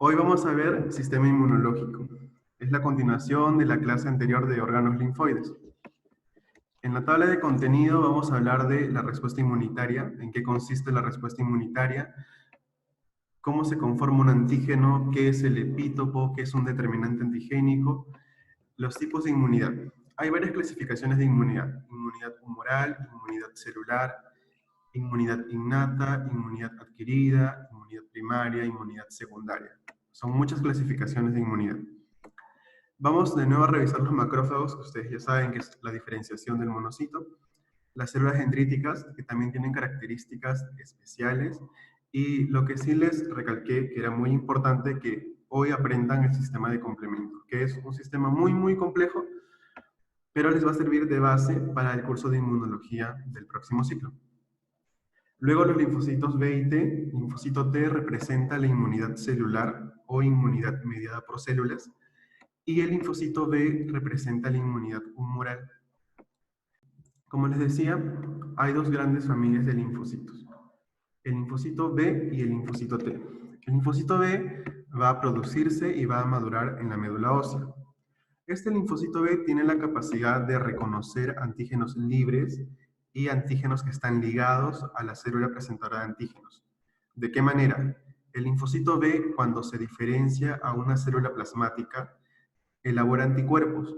Hoy vamos a ver sistema inmunológico. Es la continuación de la clase anterior de órganos linfoides. En la tabla de contenido vamos a hablar de la respuesta inmunitaria, en qué consiste la respuesta inmunitaria, cómo se conforma un antígeno, qué es el epítopo, qué es un determinante antigénico, los tipos de inmunidad. Hay varias clasificaciones de inmunidad: inmunidad humoral, inmunidad celular, inmunidad innata, inmunidad adquirida, inmunidad primaria, inmunidad secundaria. Son muchas clasificaciones de inmunidad. Vamos de nuevo a revisar los macrófagos, que ustedes ya saben que es la diferenciación del monocito, las células dendríticas, que también tienen características especiales, y lo que sí les recalqué, que era muy importante que hoy aprendan el sistema de complemento, que es un sistema muy complejo, pero les va a servir de base para el curso de inmunología del próximo ciclo. Luego los linfocitos B y T. Linfocito T representa la inmunidad celular o inmunidad mediada por células, y el linfocito B representa la inmunidad humoral. Como les decía, hay dos grandes familias de linfocitos: el linfocito B y el linfocito T. El linfocito B va a producirse y va a madurar en la médula ósea. Este linfocito B tiene la capacidad de reconocer antígenos libres y antígenos que están ligados a la célula presentadora de antígenos. ¿De qué manera? El linfocito B, cuando se diferencia a una célula plasmática, elabora anticuerpos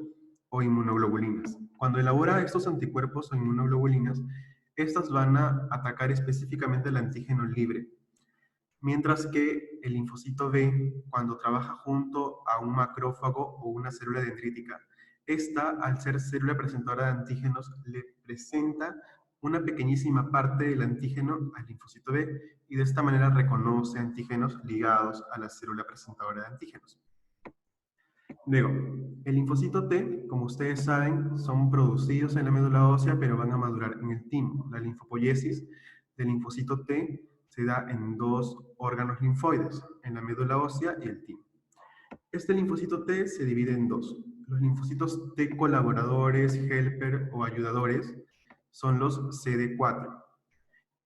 o inmunoglobulinas. Cuando elabora estos anticuerpos o inmunoglobulinas, estas van a atacar específicamente el antígeno libre. Mientras que el linfocito B, cuando trabaja junto a un macrófago o una célula dendrítica, esta, al ser célula presentadora de antígenos, le presenta una pequeñísima parte del antígeno al linfocito B, y de esta manera reconoce antígenos ligados a la célula presentadora de antígenos. Luego, el linfocito T, como ustedes saben, son producidos en la médula ósea, pero van a madurar en el timo. La linfopoiesis del linfocito T se da en dos órganos linfoides, en la médula ósea y el timo. Este linfocito T se divide en dos. Los linfocitos T colaboradores, helper o ayudadores son los CD4.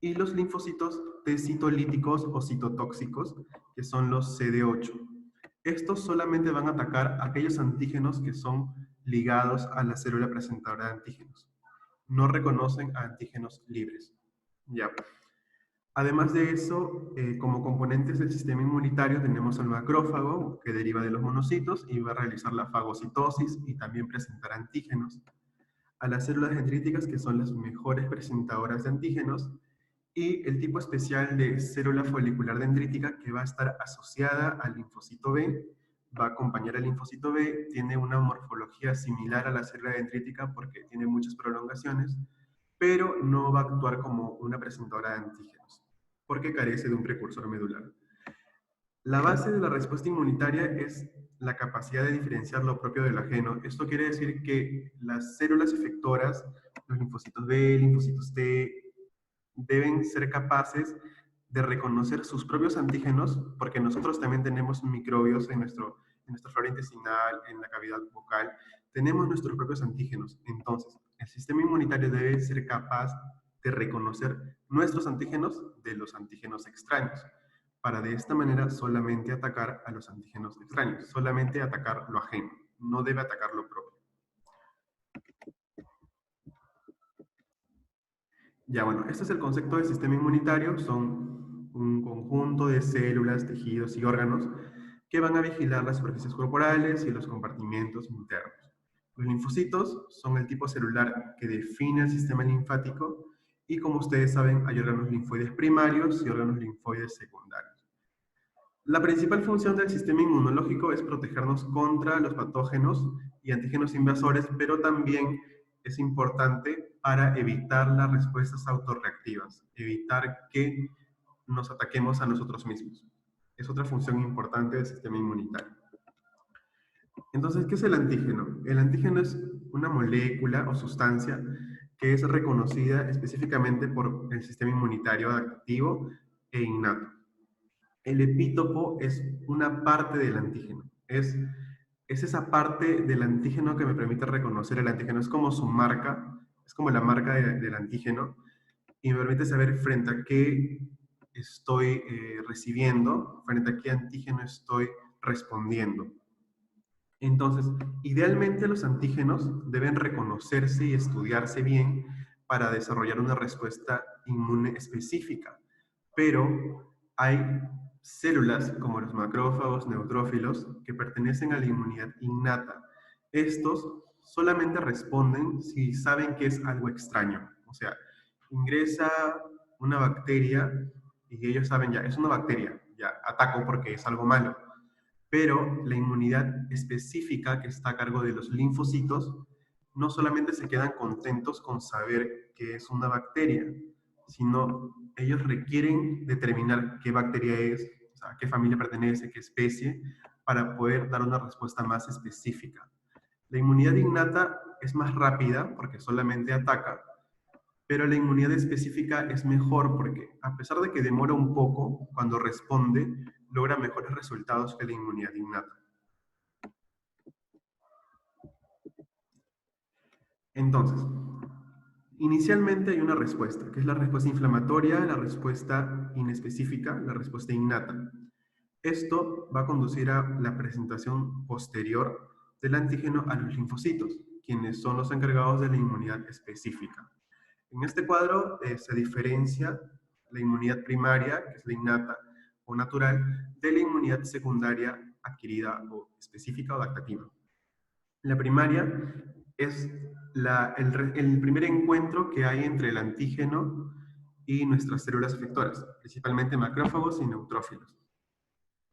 Y los linfocitos T citolíticos o citotóxicos, que son los CD8. Estos solamente van a atacar aquellos antígenos que son ligados a la célula presentadora de antígenos. No reconocen a antígenos libres. Ya. Además de eso, como componentes del sistema inmunitario tenemos al macrófago, que deriva de los monocitos y va a realizar la fagocitosis y también presentar antígenos. A las células dendríticas, que son las mejores presentadoras de antígenos, y el tipo especial de célula folicular dendrítica, que va a estar asociada al linfocito B, va a acompañar al linfocito B, tiene una morfología similar a la célula dendrítica porque tiene muchas prolongaciones, pero no va a actuar como una presentadora de antígenos, porque carece de un precursor medular. La base de la respuesta inmunitaria es la capacidad de diferenciar lo propio del ajeno. Esto quiere decir que las células efectoras, los linfocitos B, linfocitos T, deben ser capaces de reconocer sus propios antígenos, porque nosotros también tenemos microbios en nuestra flora intestinal, en la cavidad bucal, tenemos nuestros propios antígenos. Entonces, el sistema inmunitario debe ser capaz de reconocer nuestros antígenos de los antígenos extraños, para de esta manera solamente atacar a los antígenos extraños, solamente atacar lo ajeno, no debe atacar lo propio. Ya, bueno, este es el concepto de sistema inmunitario. Son un conjunto de células, tejidos y órganos que van a vigilar las superficies corporales y los compartimentos internos. Los linfocitos son el tipo celular que define el sistema linfático, y como ustedes saben, hay órganos linfoides primarios y órganos linfoides secundarios. La principal función del sistema inmunológico es protegernos contra los patógenos y antígenos invasores, pero también es importante para evitar las respuestas autorreactivas, evitar que nos ataquemos a nosotros mismos. Es otra función importante del sistema inmunitario. Entonces, ¿qué es el antígeno? El antígeno es una molécula o sustancia que es reconocida específicamente por el sistema inmunitario activo e innato. El epítopo es una parte del antígeno. Es esa parte del antígeno que me permite reconocer el antígeno. Es como su marca, es como la marca del antígeno, y me permite saber frente a qué estoy recibiendo, frente a qué antígeno estoy respondiendo. Entonces, idealmente los antígenos deben reconocerse y estudiarse bien para desarrollar una respuesta inmune específica, pero hay células como los macrófagos neutrófilos que pertenecen a la inmunidad innata. Estos solamente responden si saben que es algo extraño, o sea, ingresa una bacteria y ellos saben ya, es una bacteria, ya ataco porque es algo malo, pero la inmunidad específica que está a cargo de los linfocitos no solamente se quedan contentos con saber que es una bacteria, sino ellos requieren determinar qué bacteria es, o sea, a qué familia pertenece, qué especie, para poder dar una respuesta más específica. La inmunidad innata es más rápida porque solamente ataca, pero la inmunidad específica es mejor porque, a pesar de que demora un poco, cuando responde, logra mejores resultados que la inmunidad innata. Entonces, inicialmente hay una respuesta, que es la respuesta inflamatoria, la respuesta inespecífica, la respuesta innata. Esto va a conducir a la presentación posterior del antígeno a los linfocitos, quienes son los encargados de la inmunidad específica. En este cuadro se diferencia la inmunidad primaria, que es la innata o natural, de la inmunidad secundaria adquirida o específica o adaptativa. La primaria es el primer encuentro que hay entre el antígeno y nuestras células efectoras, principalmente macrófagos y neutrófilos.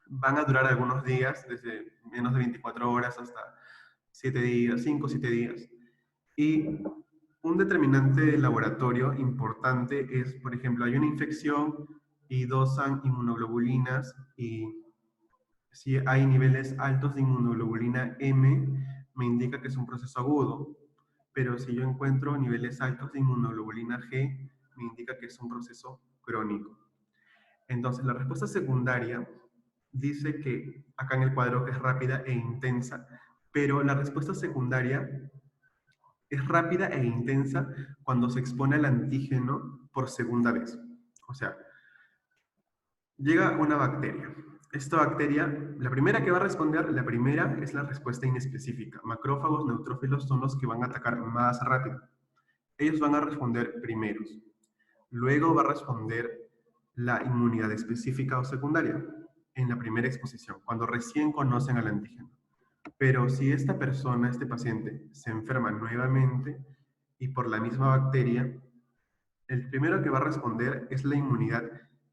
Van a durar algunos días, desde menos de 24 horas hasta 7 días, 5 o 7 días. Y un determinante de laboratorio importante es, por ejemplo, hay una infección y dosan inmunoglobulinas y si hay niveles altos de inmunoglobulina M, me indica que es un proceso agudo. Pero si yo encuentro niveles altos de inmunoglobulina G, me indica que es un proceso crónico. Entonces, la respuesta secundaria dice que acá en el cuadro que es rápida e intensa, pero la respuesta secundaria es rápida e intensa cuando se expone al antígeno por segunda vez. O sea, llega una bacteria. Esta bacteria, la primera que va a responder, la primera es la respuesta inespecífica. Macrófagos, neutrófilos son los que van a atacar más rápido. Ellos van a responder primeros. Luego va a responder la inmunidad específica o secundaria en la primera exposición, cuando recién conocen al antígeno. Pero si esta persona, este paciente, se enferma nuevamente y por la misma bacteria, el primero que va a responder es la inmunidad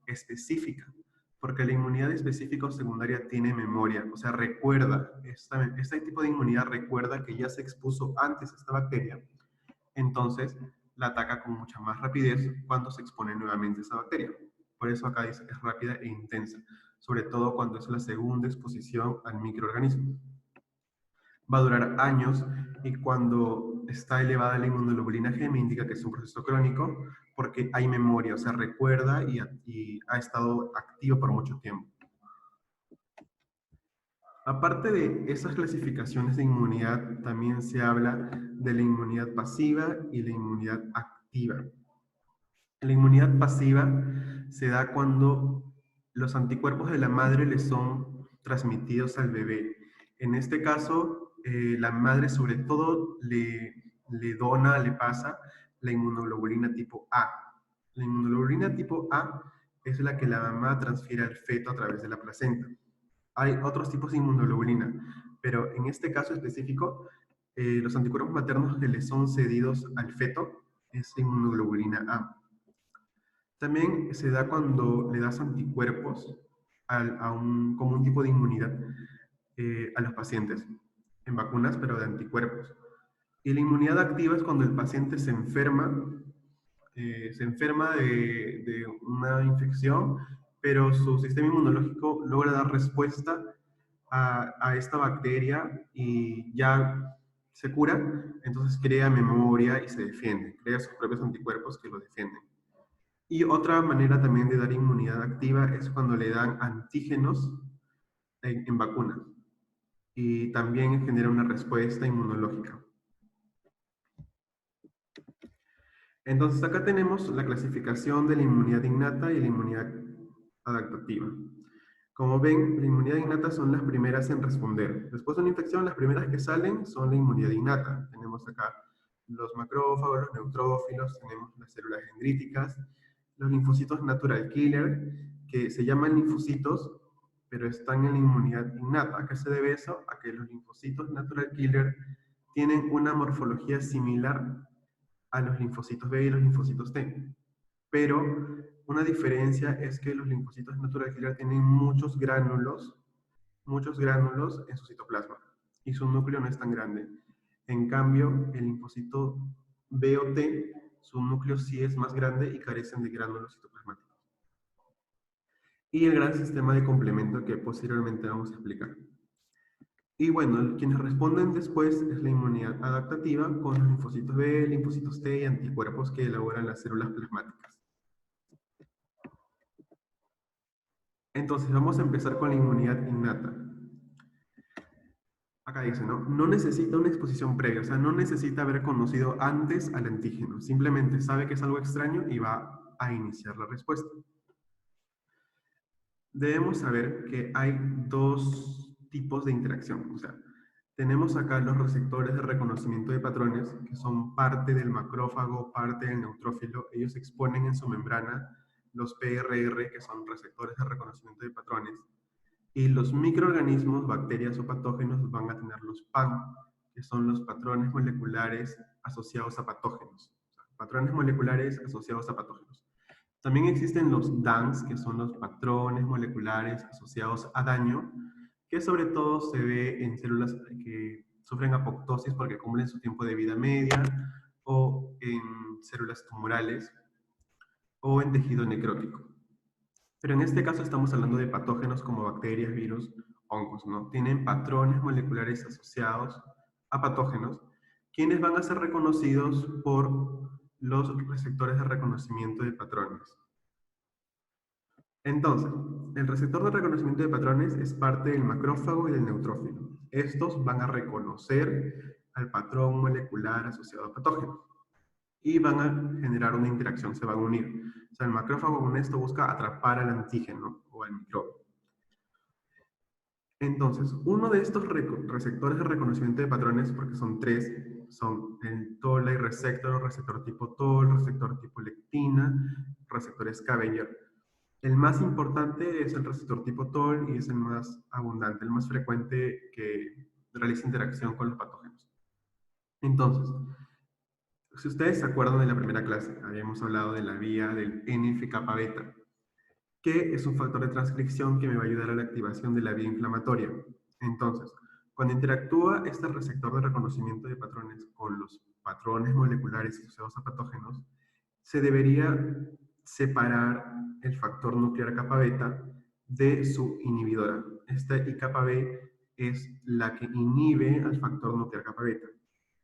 específica, porque la inmunidad específica o secundaria tiene memoria, o sea, recuerda, este tipo de inmunidad recuerda que ya se expuso antes a esta bacteria, entonces la ataca con mucha más rapidez cuando se expone nuevamente a esa bacteria. Por eso acá dice que es rápida e intensa, sobre todo cuando es la segunda exposición al microorganismo. Va a durar años y cuando está elevada la inmunoglobulina G me indica que es un proceso crónico porque hay memoria, o sea, recuerda y ha estado activo por mucho tiempo. Aparte de esas clasificaciones de inmunidad, también se habla de la inmunidad pasiva y la inmunidad activa. La inmunidad pasiva se da cuando los anticuerpos de la madre le son transmitidos al bebé. En este caso, la madre sobre todo le dona, le pasa la inmunoglobulina tipo A. La inmunoglobulina tipo A es la que la mamá transfiere al feto a través de la placenta. Hay otros tipos de inmunoglobulina, pero en este caso específico, los anticuerpos maternos que le son cedidos al feto es inmunoglobulina A. También se da cuando le das anticuerpos como un tipo de inmunidad a los pacientes, en vacunas, pero de anticuerpos. Y la inmunidad activa es cuando el paciente se enferma de una infección, pero su sistema inmunológico logra dar respuesta a esta bacteria y ya se cura, entonces crea memoria y se defiende, crea sus propios anticuerpos que lo defienden. Y otra manera también de dar inmunidad activa es cuando le dan antígenos en vacunas y también genera una respuesta inmunológica. Entonces acá tenemos la clasificación de la inmunidad innata y la inmunidad adaptativa. Como ven, la inmunidad innata son las primeras en responder. Después de una infección, las primeras que salen son la inmunidad innata. Tenemos acá los macrófagos, los neutrófilos, tenemos las células dendríticas, los linfocitos natural killer, que se llaman linfocitos, pero están en la inmunidad innata. ¿A qué se debe eso? A que los linfocitos natural killer tienen una morfología similar a los linfocitos B y los linfocitos T. Pero una diferencia es que los linfocitos natural killer tienen muchos gránulos en su citoplasma y su núcleo no es tan grande. En cambio, el linfocito B o T, su núcleo sí es más grande y carecen de gránulos citoplasmáticos. Y el gran sistema de complemento que posteriormente vamos a explicar. Y bueno, quienes responden después es la inmunidad adaptativa con los linfocitos B, linfocitos T y anticuerpos que elaboran las células plasmáticas. Entonces vamos a empezar con la inmunidad innata. Acá dice, ¿no? No necesita una exposición previa, o sea, no necesita haber conocido antes al antígeno. Simplemente sabe que es algo extraño y va a iniciar la respuesta. Debemos saber que hay dos tipos de interacción. O sea, tenemos acá los receptores de reconocimiento de patrones, que son parte del macrófago, parte del neutrófilo. Ellos exponen en su membrana los PRR, que son receptores de reconocimiento de patrones. Y los microorganismos, bacterias o patógenos, van a tener los PAM, que son los patrones moleculares asociados a patógenos. O sea, patrones moleculares asociados a patógenos. También existen los DANs, que son los patrones moleculares asociados a daño, que sobre todo se ve en células que sufren apoptosis porque cumplen su tiempo de vida media, o en células tumorales, o en tejido necrótico. Pero en este caso estamos hablando de patógenos como bacterias, virus, hongos, ¿no? Tienen patrones moleculares asociados a patógenos, quienes van a ser reconocidos por los receptores de reconocimiento de patrones. Entonces, el receptor de reconocimiento de patrones es parte del macrófago y del neutrófilo. Estos van a reconocer al patrón molecular asociado a patógenos y van a generar una interacción, se van a unir. O sea, el macrófago con esto busca atrapar al antígeno o al microbio. Entonces, uno de estos receptores de reconocimiento de patrones, porque son tres, son el Toll-like receptor, receptor tipo Toll, receptor tipo lectina, receptor scavenger. El más importante es el receptor tipo Toll y es el más abundante, el más frecuente que realiza interacción con los patógenos. Entonces, si ustedes se acuerdan de la primera clase, habíamos hablado de la vía del NF-kappa-beta, que es un factor de transcripción que me va a ayudar a la activación de la vía inflamatoria. Entonces, cuando interactúa este receptor de reconocimiento de patrones con los patrones moleculares asociados a patógenos, se debería separar el factor nuclear kappa beta de su inhibidora. Esta IKB es la que inhibe al factor nuclear kappa beta.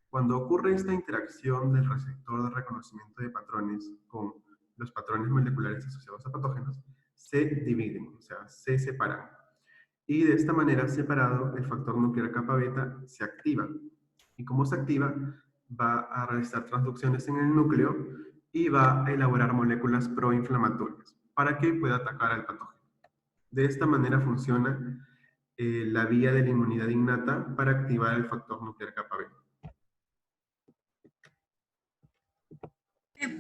Cuando ocurre esta interacción del receptor de reconocimiento de patrones con los patrones moleculares asociados a patógenos, se dividen, o sea, se separan. Y de esta manera, separado, el factor nuclear kappa beta se activa. Y como se activa, va a realizar transducciones en el núcleo y va a elaborar moléculas proinflamatorias para que pueda atacar al patógeno. De esta manera funciona la vía de la inmunidad innata para activar el factor nuclear kappa beta.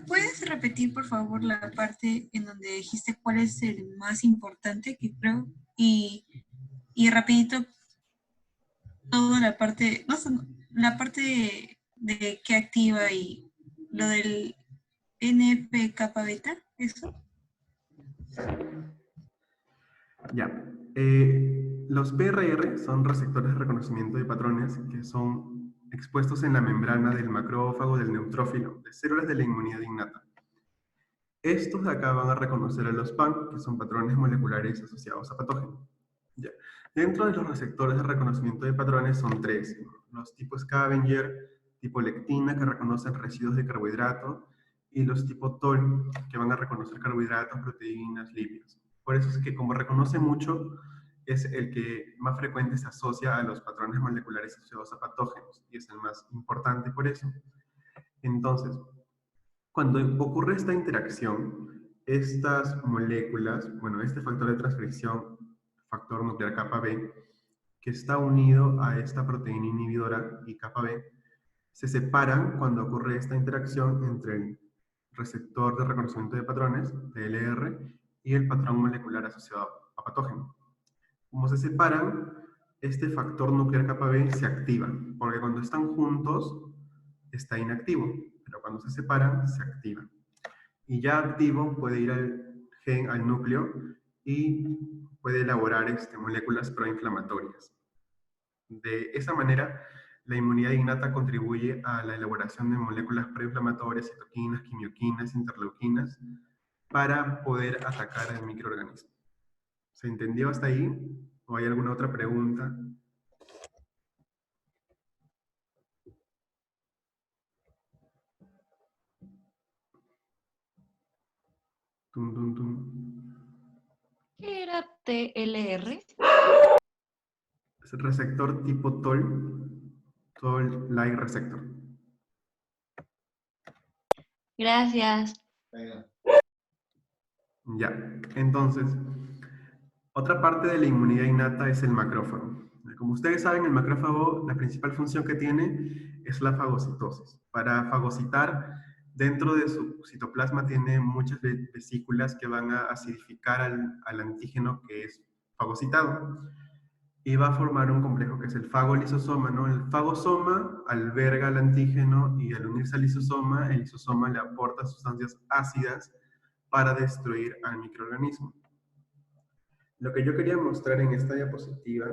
¿Puedes repetir, por favor, la parte en donde dijiste cuál es el más importante que creo? Y rapidito, toda la parte, no sé, la parte de qué activa y lo del NF-kappa beta, ¿eso? Ya. Los PRR son receptores de reconocimiento de patrones que son expuestos en la membrana del macrófago, del neutrófilo, de células de la inmunidad innata. Estos de acá van a reconocer a los PAM, que son patrones moleculares asociados a patógenos. Ya. Dentro de los receptores de reconocimiento de patrones son tres, los tipo Scavenger, tipo lectina, que reconocen residuos de carbohidrato, y los tipo Toll, que van a reconocer carbohidratos, proteínas, lípidos. Por eso es que como reconoce mucho, es el que más frecuente se asocia a los patrones moleculares asociados a patógenos, y es el más importante por eso. Entonces, cuando ocurre esta interacción, estas moléculas, bueno, este factor de transcripción, factor nuclear kappa B, que está unido a esta proteína inhibidora y kappa B, se separan cuando ocurre esta interacción entre el receptor de reconocimiento de patrones, TLR, y el patrón molecular asociado a patógeno. Como se separan, este factor nuclear kappa B se activa, porque cuando están juntos está inactivo, pero cuando se separan se activa. Y ya activo puede ir al gen, al núcleo, y puede elaborar moléculas proinflamatorias. De esa manera, la inmunidad innata contribuye a la elaboración de moléculas proinflamatorias, citoquinas, quimioquinas, interleuquinas, para poder atacar al microorganismo. ¿Se entendió hasta ahí? ¿O hay alguna otra pregunta? Tum, tum, tum. ¿Qué era TLR? Es el receptor tipo Toll-like receptor. Gracias. Ya, entonces, otra parte de la inmunidad innata es el macrófago. Como ustedes saben, el macrófago, la principal función que tiene es la fagocitosis. Para fagocitar, dentro de su citoplasma tiene muchas vesículas que van a acidificar al antígeno que es fagocitado. Y va a formar un complejo que es el fagolisosoma, ¿no? El fagosoma alberga el antígeno y al unirse al lisosoma, el lisosoma le aporta sustancias ácidas para destruir al microorganismo. Lo que yo quería mostrar en esta diapositiva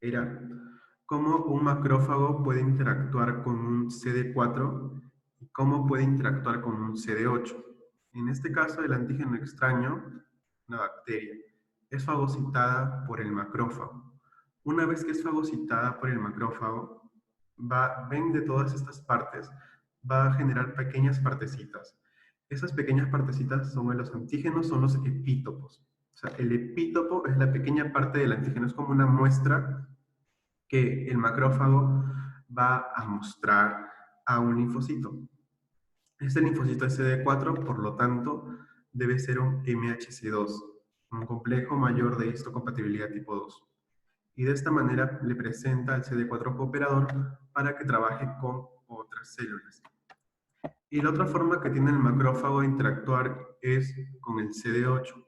era cómo un macrófago puede interactuar con un CD4 y cómo puede interactuar con un CD8. En este caso, el antígeno extraño, una bacteria, es fagocitada por el macrófago. Una vez que es fagocitada por el macrófago, ven de todas estas partes, va a generar pequeñas partecitas. Esas pequeñas partecitas son los antígenos, son los epítopos. O sea, el epítopo es la pequeña parte del antígeno, es como una muestra que el macrófago va a mostrar a un linfocito. Este linfocito es CD4, por lo tanto, debe ser un MHC2, un complejo mayor de histocompatibilidad tipo 2. Y de esta manera le presenta al CD4 cooperador para que trabaje con otras células. Y la otra forma que tiene el macrófago de interactuar es con el CD8.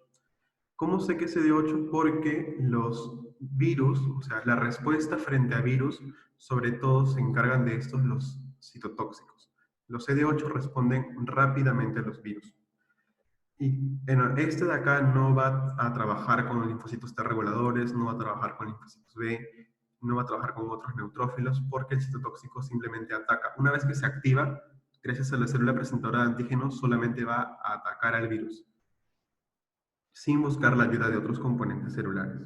¿Cómo sé que es CD8? Porque los virus, o sea, la respuesta frente a virus, sobre todo se encargan de estos los citotóxicos. Los CD8 responden rápidamente a los virus. Y bueno, este de acá no va a trabajar con linfocitos T reguladores, no va a trabajar con linfocitos B, no va a trabajar con otros neutrófilos, porque el citotóxico simplemente ataca. Una vez que se activa, gracias a la célula presentadora de antígenos, solamente va a atacar al virus, sin buscar la ayuda de otros componentes celulares.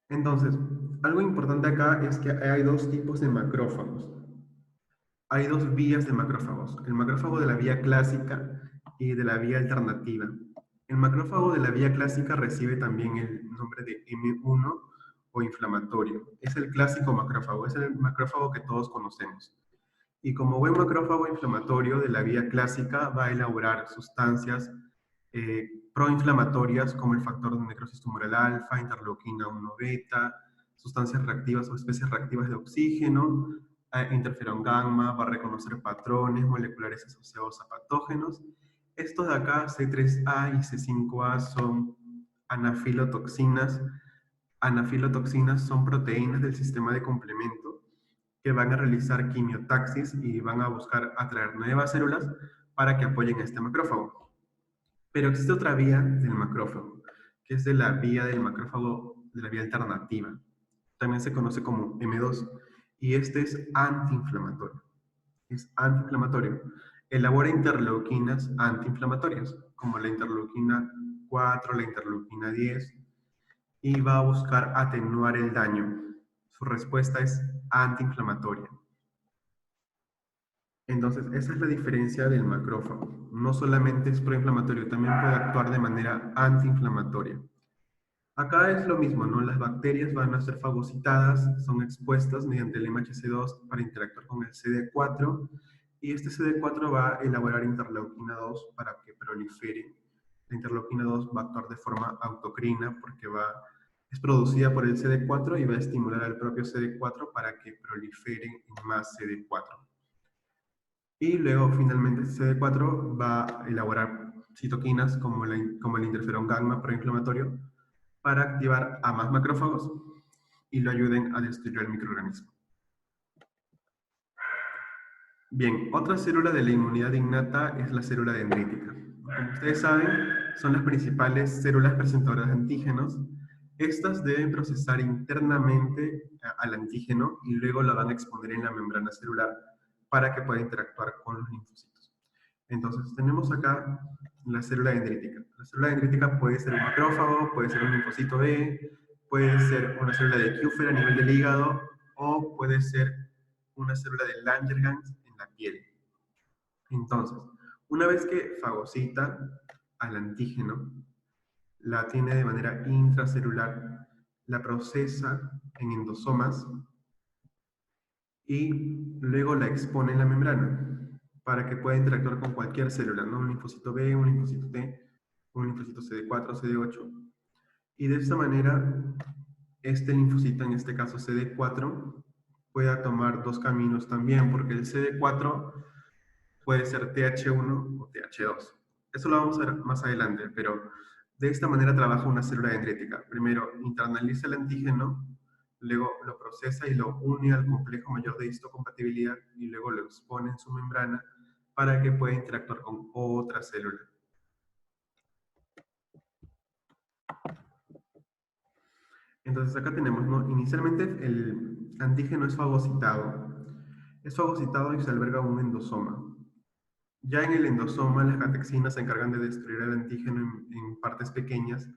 Entonces, algo importante acá es que hay dos tipos de macrófagos. Hay dos vías de macrófagos, el macrófago de la vía clásica y de la vía alternativa. El macrófago de la vía clásica recibe también el nombre de M1 o inflamatorio. Es el clásico macrófago, es el macrófago que todos conocemos. Y como buen macrófago inflamatorio de la vía clásica va a elaborar sustancias proinflamatorias como el factor de necrosis tumoral alfa, interleuquina 1 beta, sustancias reactivas o especies reactivas de oxígeno, interferón gamma, va a reconocer patrones moleculares asociados a patógenos. Estos de acá, C3A y C5A, son anafilotoxinas. Anafilotoxinas son proteínas del sistema de complemento que van a realizar quimiotaxis y van a buscar atraer nuevas células para que apoyen a este macrófago. Pero existe otra vía del macrófago, que es de la vía del macrófago, de la vía alternativa. También se conoce como M2, y este es antiinflamatorio. Es antiinflamatorio. Elabora interleuquinas antiinflamatorias, como la interleuquina 4, la interleuquina 10, y va a buscar atenuar el daño. Su respuesta es antiinflamatoria. Entonces, esa es la diferencia del macrófago. No solamente es proinflamatorio, también puede actuar de manera antiinflamatoria. Acá es lo mismo, ¿no? Las bacterias van a ser fagocitadas, son expuestas mediante el MHC2 para interactuar con el CD4 Y este CD4 va a elaborar interleuquina 2 para que prolifere. La interleuquina 2 va a actuar de forma autocrina porque es producida por el CD4 y va a estimular al propio CD4 para que prolifere en más CD4. Y luego, finalmente, este CD4 va a elaborar citoquinas como el interferón gamma proinflamatorio para activar a más macrófagos y lo ayuden a destruir el microorganismo. Bien, otra célula de la inmunidad innata es la célula dendrítica. Como ustedes saben, son las principales células presentadoras de antígenos. Estas deben procesar internamente al antígeno y luego la van a exponer en la membrana celular para que pueda interactuar con los linfocitos. Entonces, tenemos acá la célula dendrítica. La célula dendrítica puede ser un macrófago, puede ser un linfocito B, puede ser una célula de Kupffer a nivel del hígado o puede ser una célula de Langerhans en la piel. Entonces, una vez que fagocita al antígeno, la tiene de manera intracelular, la procesa en endosomas y luego la expone en la membrana para que pueda interactuar con cualquier célula, ¿no? Un linfocito B, un linfocito T, un linfocito CD4, CD8. Y de esta manera, este linfocito, en este caso CD4, pueda tomar dos caminos también, porque el CD4 puede ser TH1 o TH2. Eso lo vamos a ver más adelante, pero de esta manera trabaja una célula dendrítica. Primero internaliza el antígeno, luego lo procesa y lo une al complejo mayor de histocompatibilidad y luego lo expone en su membrana para que pueda interactuar con otra célula. Entonces acá tenemos, ¿no? Inicialmente el antígeno es fagocitado. Es fagocitado y se alberga un endosoma. Ya en el endosoma, las catexinas se encargan de destruir el antígeno en partes pequeñas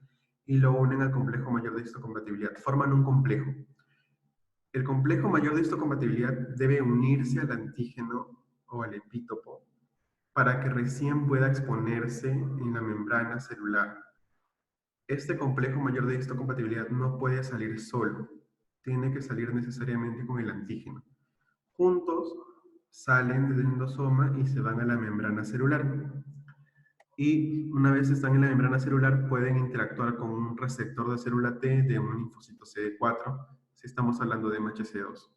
y lo unen al complejo mayor de histocompatibilidad. Forman un complejo. El complejo mayor de histocompatibilidad debe unirse al antígeno o al epítopo para que recién pueda exponerse en la membrana celular. Este complejo mayor de histocompatibilidad no puede salir solo, tiene que salir necesariamente con el antígeno. Juntos salen del endosoma y se van a la membrana celular. Y una vez están en la membrana celular pueden interactuar con un receptor de célula T de un linfocito CD4, si estamos hablando de MHC2.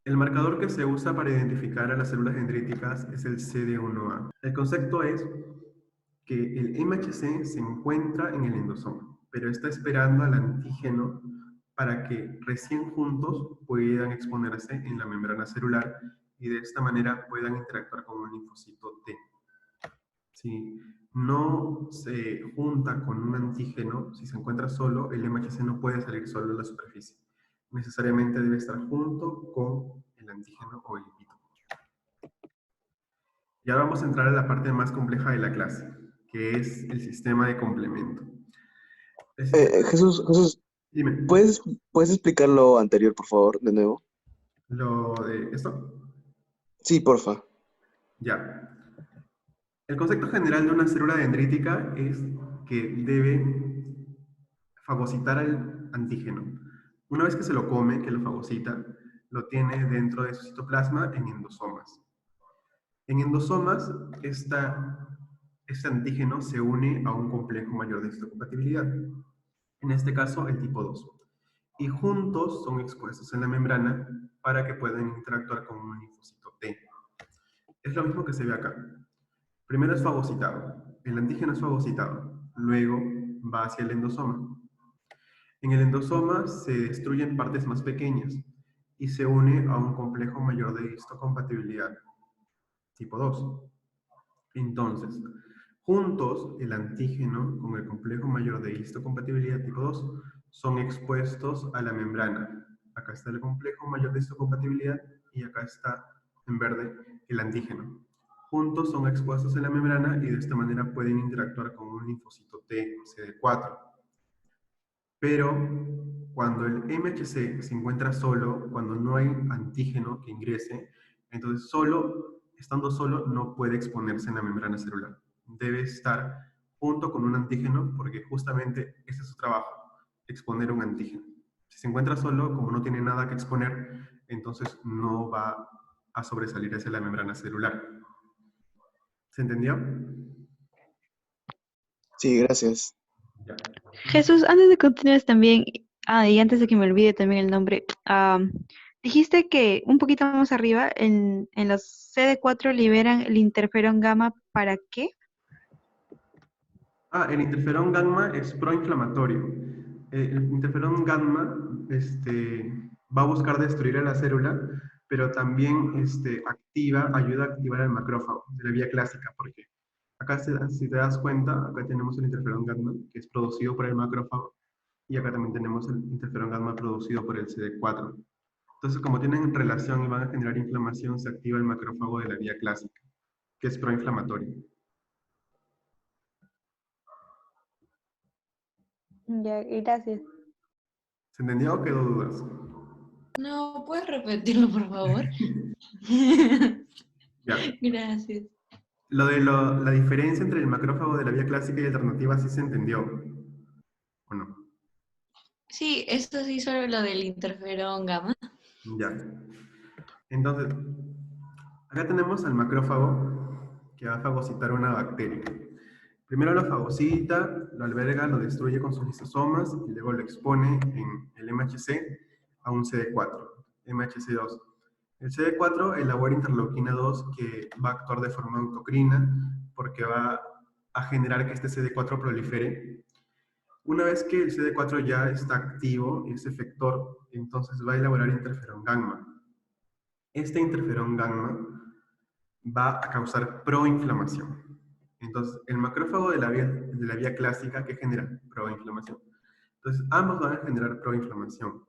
El marcador que se usa para identificar a las células dendríticas es el CD1A. El concepto es que el MHC se encuentra en el endosoma, pero está esperando al antígeno para que recién juntos puedan exponerse en la membrana celular y de esta manera puedan interactuar con un linfocito T. Si no se junta con un antígeno, si se encuentra solo, el MHC no puede salir solo a la superficie. Necesariamente debe estar junto con el antígeno o el epítopo. Y ahora vamos a entrar a la parte más compleja de la clase, que es el sistema de complemento. Jesús, Dime. ¿puedes explicar lo anterior, por favor, de nuevo? ¿Lo de esto? Sí, porfa. Ya. El concepto general de una célula dendrítica es que debe fagocitar al antígeno. Una vez que se lo come, que lo fagocita, lo tiene dentro de su citoplasma en endosomas. En endosomas, este antígeno se une a un complejo mayor de histocompatibilidad. En este caso, el tipo 2. Y juntos son expuestos en la membrana para que puedan interactuar con un linfocito T. Es lo mismo que se ve acá. Primero es fagocitado. El antígeno es fagocitado. Luego va hacia el endosoma. En el endosoma se destruyen partes más pequeñas y se une a un complejo mayor de histocompatibilidad, tipo 2. Entonces, juntos, el antígeno con el complejo mayor de histocompatibilidad tipo 2 son expuestos a la membrana. Acá está el complejo mayor de histocompatibilidad y acá está, en verde, el antígeno. Juntos son expuestos en la membrana y de esta manera pueden interactuar con un linfocito T CD4. Pero cuando el MHC se encuentra solo, cuando no hay antígeno que ingrese, entonces estando solo no puede exponerse en la membrana celular. Debe estar junto con un antígeno porque justamente ese es su trabajo, exponer un antígeno. Si se encuentra solo, como no tiene nada que exponer, entonces no va a sobresalir hacia la membrana celular. ¿Se entendió? Sí, gracias. Ya. Jesús, antes de continuar también, y antes de que me olvide también el nombre, dijiste que un poquito más arriba, en los CD4 liberan el interferón gamma, ¿para qué? El interferón gamma es proinflamatorio. El interferón gamma va a buscar destruir a la célula, pero también ayuda a activar el macrófago de la vía clásica, porque acá, si te das cuenta, acá tenemos el interferón gamma, que es producido por el macrófago, y acá también tenemos el interferón gamma producido por el CD4. Entonces, como tienen relación y van a generar inflamación, se activa el macrófago de la vía clásica, que es proinflamatorio. Ya, gracias. ¿Se entendió o quedó dudas? No, ¿puedes repetirlo, por favor? Ya. Gracias. Lo de la diferencia entre el macrófago de la vía clásica y alternativa sí se entendió, ¿o no? Sí, esto sí sobre lo del interferón gamma. Ya. Entonces, acá tenemos al macrófago que va a fagocitar una bacteria. Primero lo fagocita, lo alberga, lo destruye con sus lisosomas y luego lo expone en el MHC a un CD4, MHC2. El CD4 elabora interleuquina 2 que va a actuar de forma autocrina porque va a generar que este CD4 prolifere. Una vez que el CD4 ya está activo, es efector, entonces va a elaborar interferón gamma. Este interferón gamma va a causar proinflamación. Entonces, el macrófago de la vía clásica, ¿qué genera? Proinflamación. Entonces, ambos van a generar proinflamación.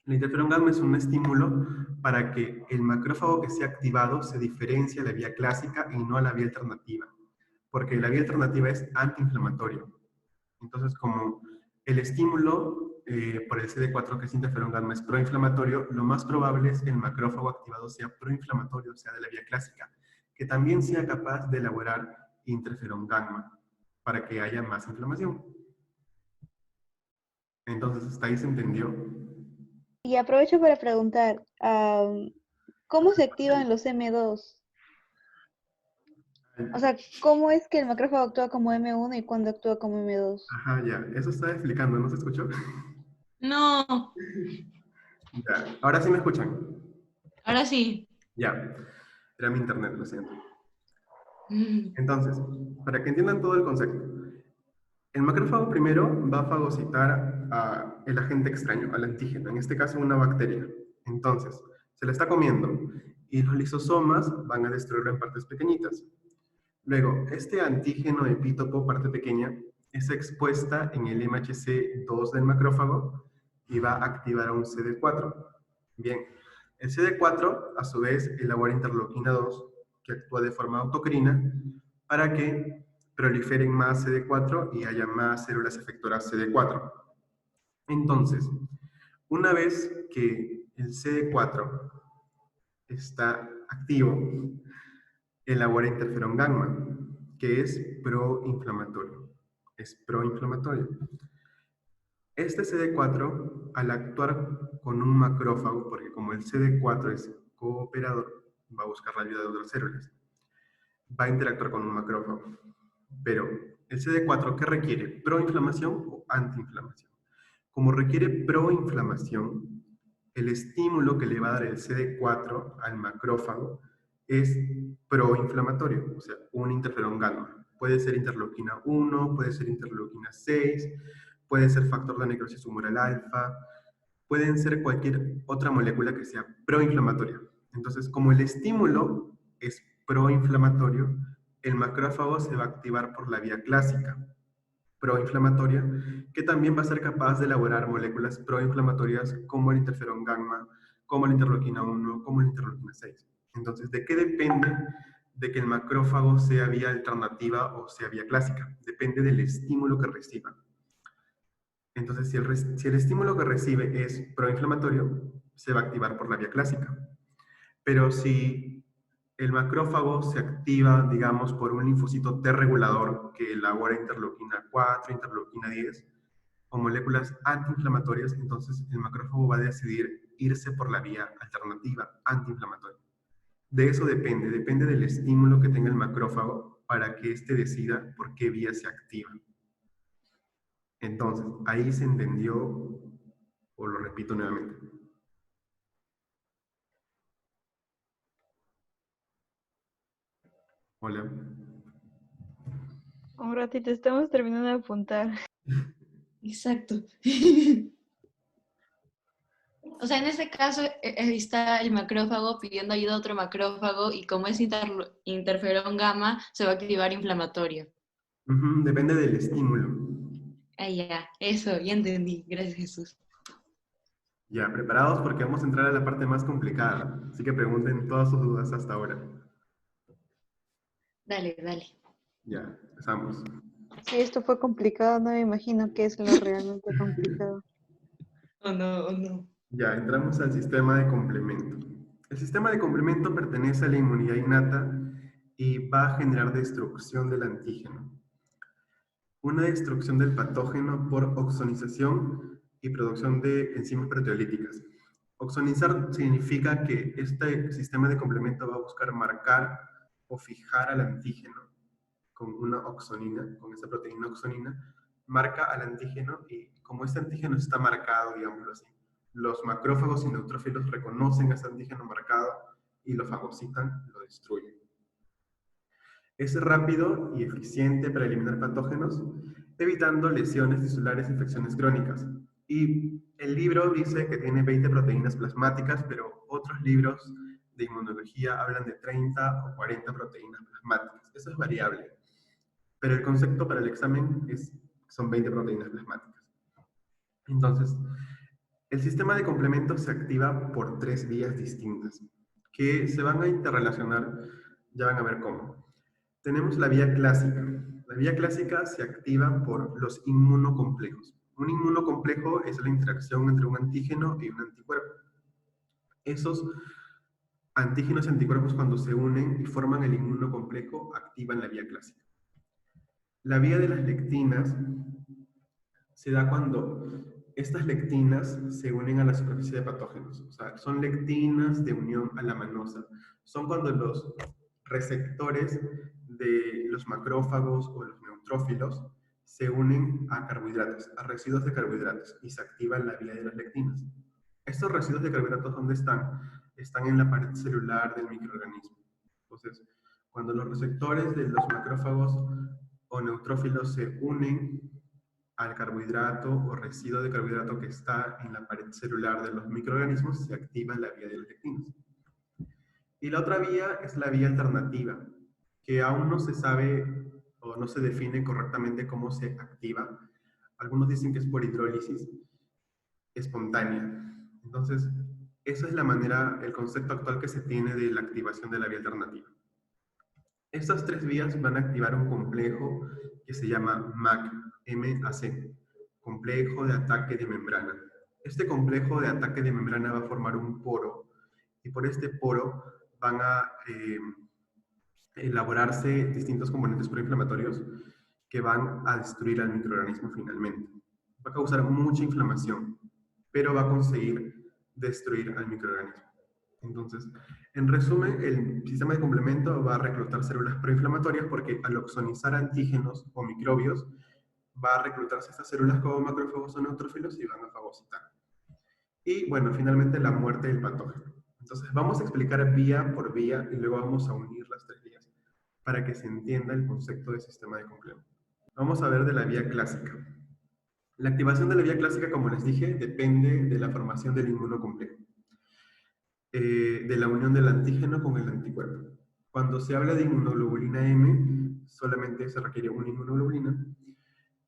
El interferón gamma es un estímulo para que el macrófago que sea activado se diferencie a la vía clásica y no a la vía alternativa, porque la vía alternativa es antiinflamatoria. Entonces, como el estímulo por el CD4, que es interferón gamma, es proinflamatorio, lo más probable es que el macrófago activado sea proinflamatorio, o sea, de la vía clásica, que también sea capaz de elaborar interferón gamma para que haya más inflamación. Entonces, ¿hasta ahí se entendió? Y aprovecho para preguntar, ¿cómo se activan los M2? O sea, ¿cómo es que el macrófago actúa como M1 y cuándo actúa como M2? Ajá, ya. Eso estaba explicando, ¿no se escuchó? No, Ya. Ahora sí me escuchan. ahora sí. Ya. Era mi internet, lo siento. Entonces, para que entiendan todo el concepto, el macrófago primero va a fagocitar al agente extraño, al antígeno, en este caso una bacteria. Entonces, se la está comiendo y los lisosomas van a destruirlo en partes pequeñitas. Luego, este antígeno epítopo, parte pequeña, es expuesta en el MHC2 del macrófago y va a activar a un CD4. Bien, el CD4 a su vez elabora interleuquina 2 que actúa de forma autocrina para que proliferen más CD4 y haya más células efectoras CD4. Entonces, una vez que el CD4 está activo, elabora interferón gamma, que es proinflamatorio. Es proinflamatorio. Este CD4, al actuar con un macrófago, porque como el CD4 es cooperador, va a buscar la ayuda de otras células, va a interactuar con un macrófago. Pero el CD4, ¿qué requiere? ¿Proinflamación o antiinflamación? Como requiere proinflamación, el estímulo que le va a dar el CD4 al macrófago es proinflamatorio, o sea, un interferón gamma. Puede ser interleuquina 1, puede ser interleuquina 6, puede ser factor de necrosis humoral alfa, pueden ser cualquier otra molécula que sea proinflamatoria. Entonces, como el estímulo es proinflamatorio, el macrófago se va a activar por la vía clásica proinflamatoria, que también va a ser capaz de elaborar moléculas proinflamatorias como el interferón gamma, como la interleuquina 1, como la interleuquina 6. Entonces, ¿de qué depende de que el macrófago sea vía alternativa o sea vía clásica? Depende del estímulo que reciba. Entonces, si el estímulo que recibe es proinflamatorio, se va a activar por la vía clásica. Pero si el macrófago se activa, digamos, por un linfocito T regulador que elabora interleuquina 4, interleuquina 10, o moléculas antiinflamatorias, entonces el macrófago va a decidir irse por la vía alternativa, antiinflamatoria. De eso depende del estímulo que tenga el macrófago para que éste decida por qué vía se activa. Entonces, ahí se entendió, o lo repito nuevamente. Hola. Un ratito, estamos terminando de apuntar. Exacto. O sea, en este caso está el macrófago pidiendo ayuda a otro macrófago y como es interferón gamma, se va a activar inflamatorio. Depende del estímulo. Ah, ya, eso, ya entendí. Gracias, Jesús. Ya, preparados porque vamos a entrar a la parte más complicada. Así que pregunten todas sus dudas hasta ahora. Dale, dale. Ya, empezamos. Si esto fue complicado, no me imagino qué es lo realmente complicado. Oh, no, oh, no. Ya, entramos al sistema de complemento. El sistema de complemento pertenece a la inmunidad innata y va a generar destrucción del antígeno. Una destrucción del patógeno por oxonización y producción de enzimas proteolíticas. Oxonizar significa que este sistema de complemento va a buscar marcar o fijar al antígeno con una oxonina, con esa proteína oxonina, marca al antígeno y como este antígeno está marcado, digámoslo así, los macrófagos y neutrófilos reconocen ese antígeno marcado y lo fagocitan, lo destruyen. Es rápido y eficiente para eliminar patógenos, evitando lesiones tisulares e infecciones crónicas. Y el libro dice que tiene 20 proteínas plasmáticas, pero otros libros de inmunología hablan de 30 o 40 proteínas plasmáticas. Eso es variable. Pero el concepto para el examen son 20 proteínas plasmáticas. Entonces, el sistema de complemento se activa por 3 vías distintas, que se van a interrelacionar, ya van a ver cómo. Tenemos la vía clásica. La vía clásica se activa por los inmunocomplejos. Un inmunocomplejo es la interacción entre un antígeno y un anticuerpo. Esos antígenos y anticuerpos cuando se unen y forman el inmunocomplejo activan la vía clásica. La vía de las lectinas se da cuando estas lectinas se unen a la superficie de patógenos. O sea, son lectinas de unión a la manosa. Son cuando los receptores de los macrófagos o los neutrófilos se unen a carbohidratos, a residuos de carbohidratos, y se activa la vía de las lectinas. Estos residuos de carbohidratos, ¿dónde están? Están en la pared celular del microorganismo. Entonces, cuando los receptores de los macrófagos o neutrófilos se unen al carbohidrato o residuo de carbohidrato que está en la pared celular de los microorganismos, se activa la vía de las lectinas. Y la otra vía es la vía alternativa, que aún no se sabe o no se define correctamente cómo se activa. Algunos dicen que es por hidrólisis espontánea. Entonces, esa es la manera, el concepto actual que se tiene de la activación de la vía alternativa. Estas 3 vías van a activar un complejo que se llama MAC, complejo de ataque de membrana. Este complejo de ataque de membrana va a formar un poro, y por este poro van a elaborarse distintos componentes proinflamatorios que van a destruir al microorganismo finalmente. Va a causar mucha inflamación, pero va a conseguir destruir al microorganismo. Entonces, en resumen, el sistema de complemento va a reclutar células proinflamatorias porque al oxonizar antígenos o microbios, va a reclutarse estas células como macrófagos o neutrófilos y van a fagocitar. Y bueno, finalmente la muerte del patógeno. Entonces, vamos a explicar vía por vía y luego vamos a unir las 3 vías para que se entienda el concepto de sistema de complemento. Vamos a ver de la vía clásica. La activación de la vía clásica, como les dije, depende de la formación del inmunocomplejo, de la unión del antígeno con el anticuerpo. Cuando se habla de inmunoglobulina M, solamente se requiere una inmunoglobulina,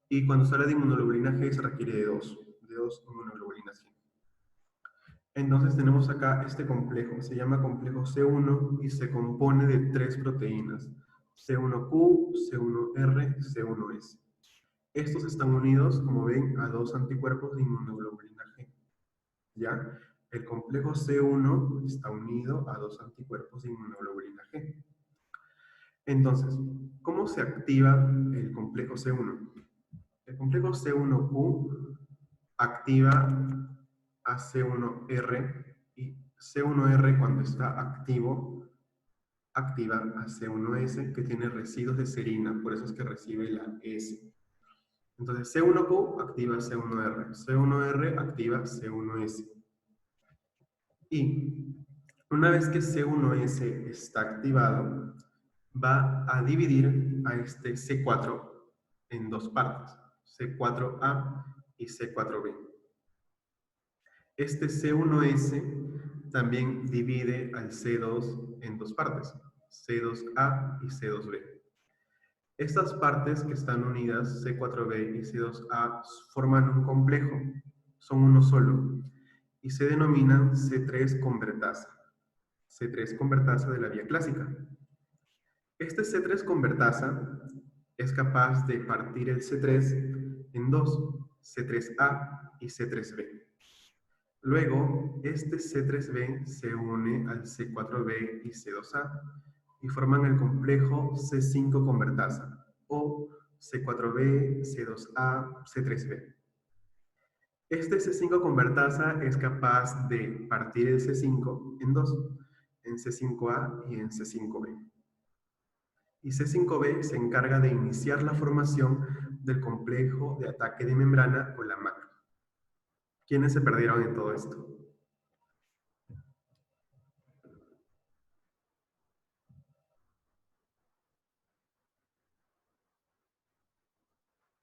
y cuando se habla de inmunoglobulina G, se requiere de dos inmunoglobulinas G. Entonces tenemos acá este complejo, se llama complejo C1 y se compone de 3 proteínas, C1Q, C1R, C1S. Estos están unidos, como ven, a 2 anticuerpos de inmunoglobulina G. ¿Ya? El complejo C1 está unido a 2 anticuerpos de inmunoglobulina G. Entonces, ¿cómo se activa el complejo C1? El complejo C1Q activa a C1R y C1R cuando está activo activa a C1S que tiene residuos de serina, por eso es que recibe la S. Entonces C1Q activa C1R, C1R activa C1S. Y una vez que C1S está activado, va a dividir a este C4 en dos partes, C4A y C4B. Este C1S también divide al C2 en dos partes, C2A y C2B. Estas partes que están unidas, C4B y C2A, forman un complejo, son uno solo, y se denominan C3 convertasa. C3 convertasa de la vía clásica. Este C3 convertasa es capaz de partir el C3 en dos, C3A y C3B. Luego, este C3B se une al C4B y C2A y forman el complejo C5 convertasa o C4B, C2A, C3B. Este C5 convertasa es capaz de partir el C5 en dos, en C5A y en C5B. Y C5B se encarga de iniciar la formación del complejo de ataque de membrana o la macro. ¿Quiénes se perdieron en todo esto?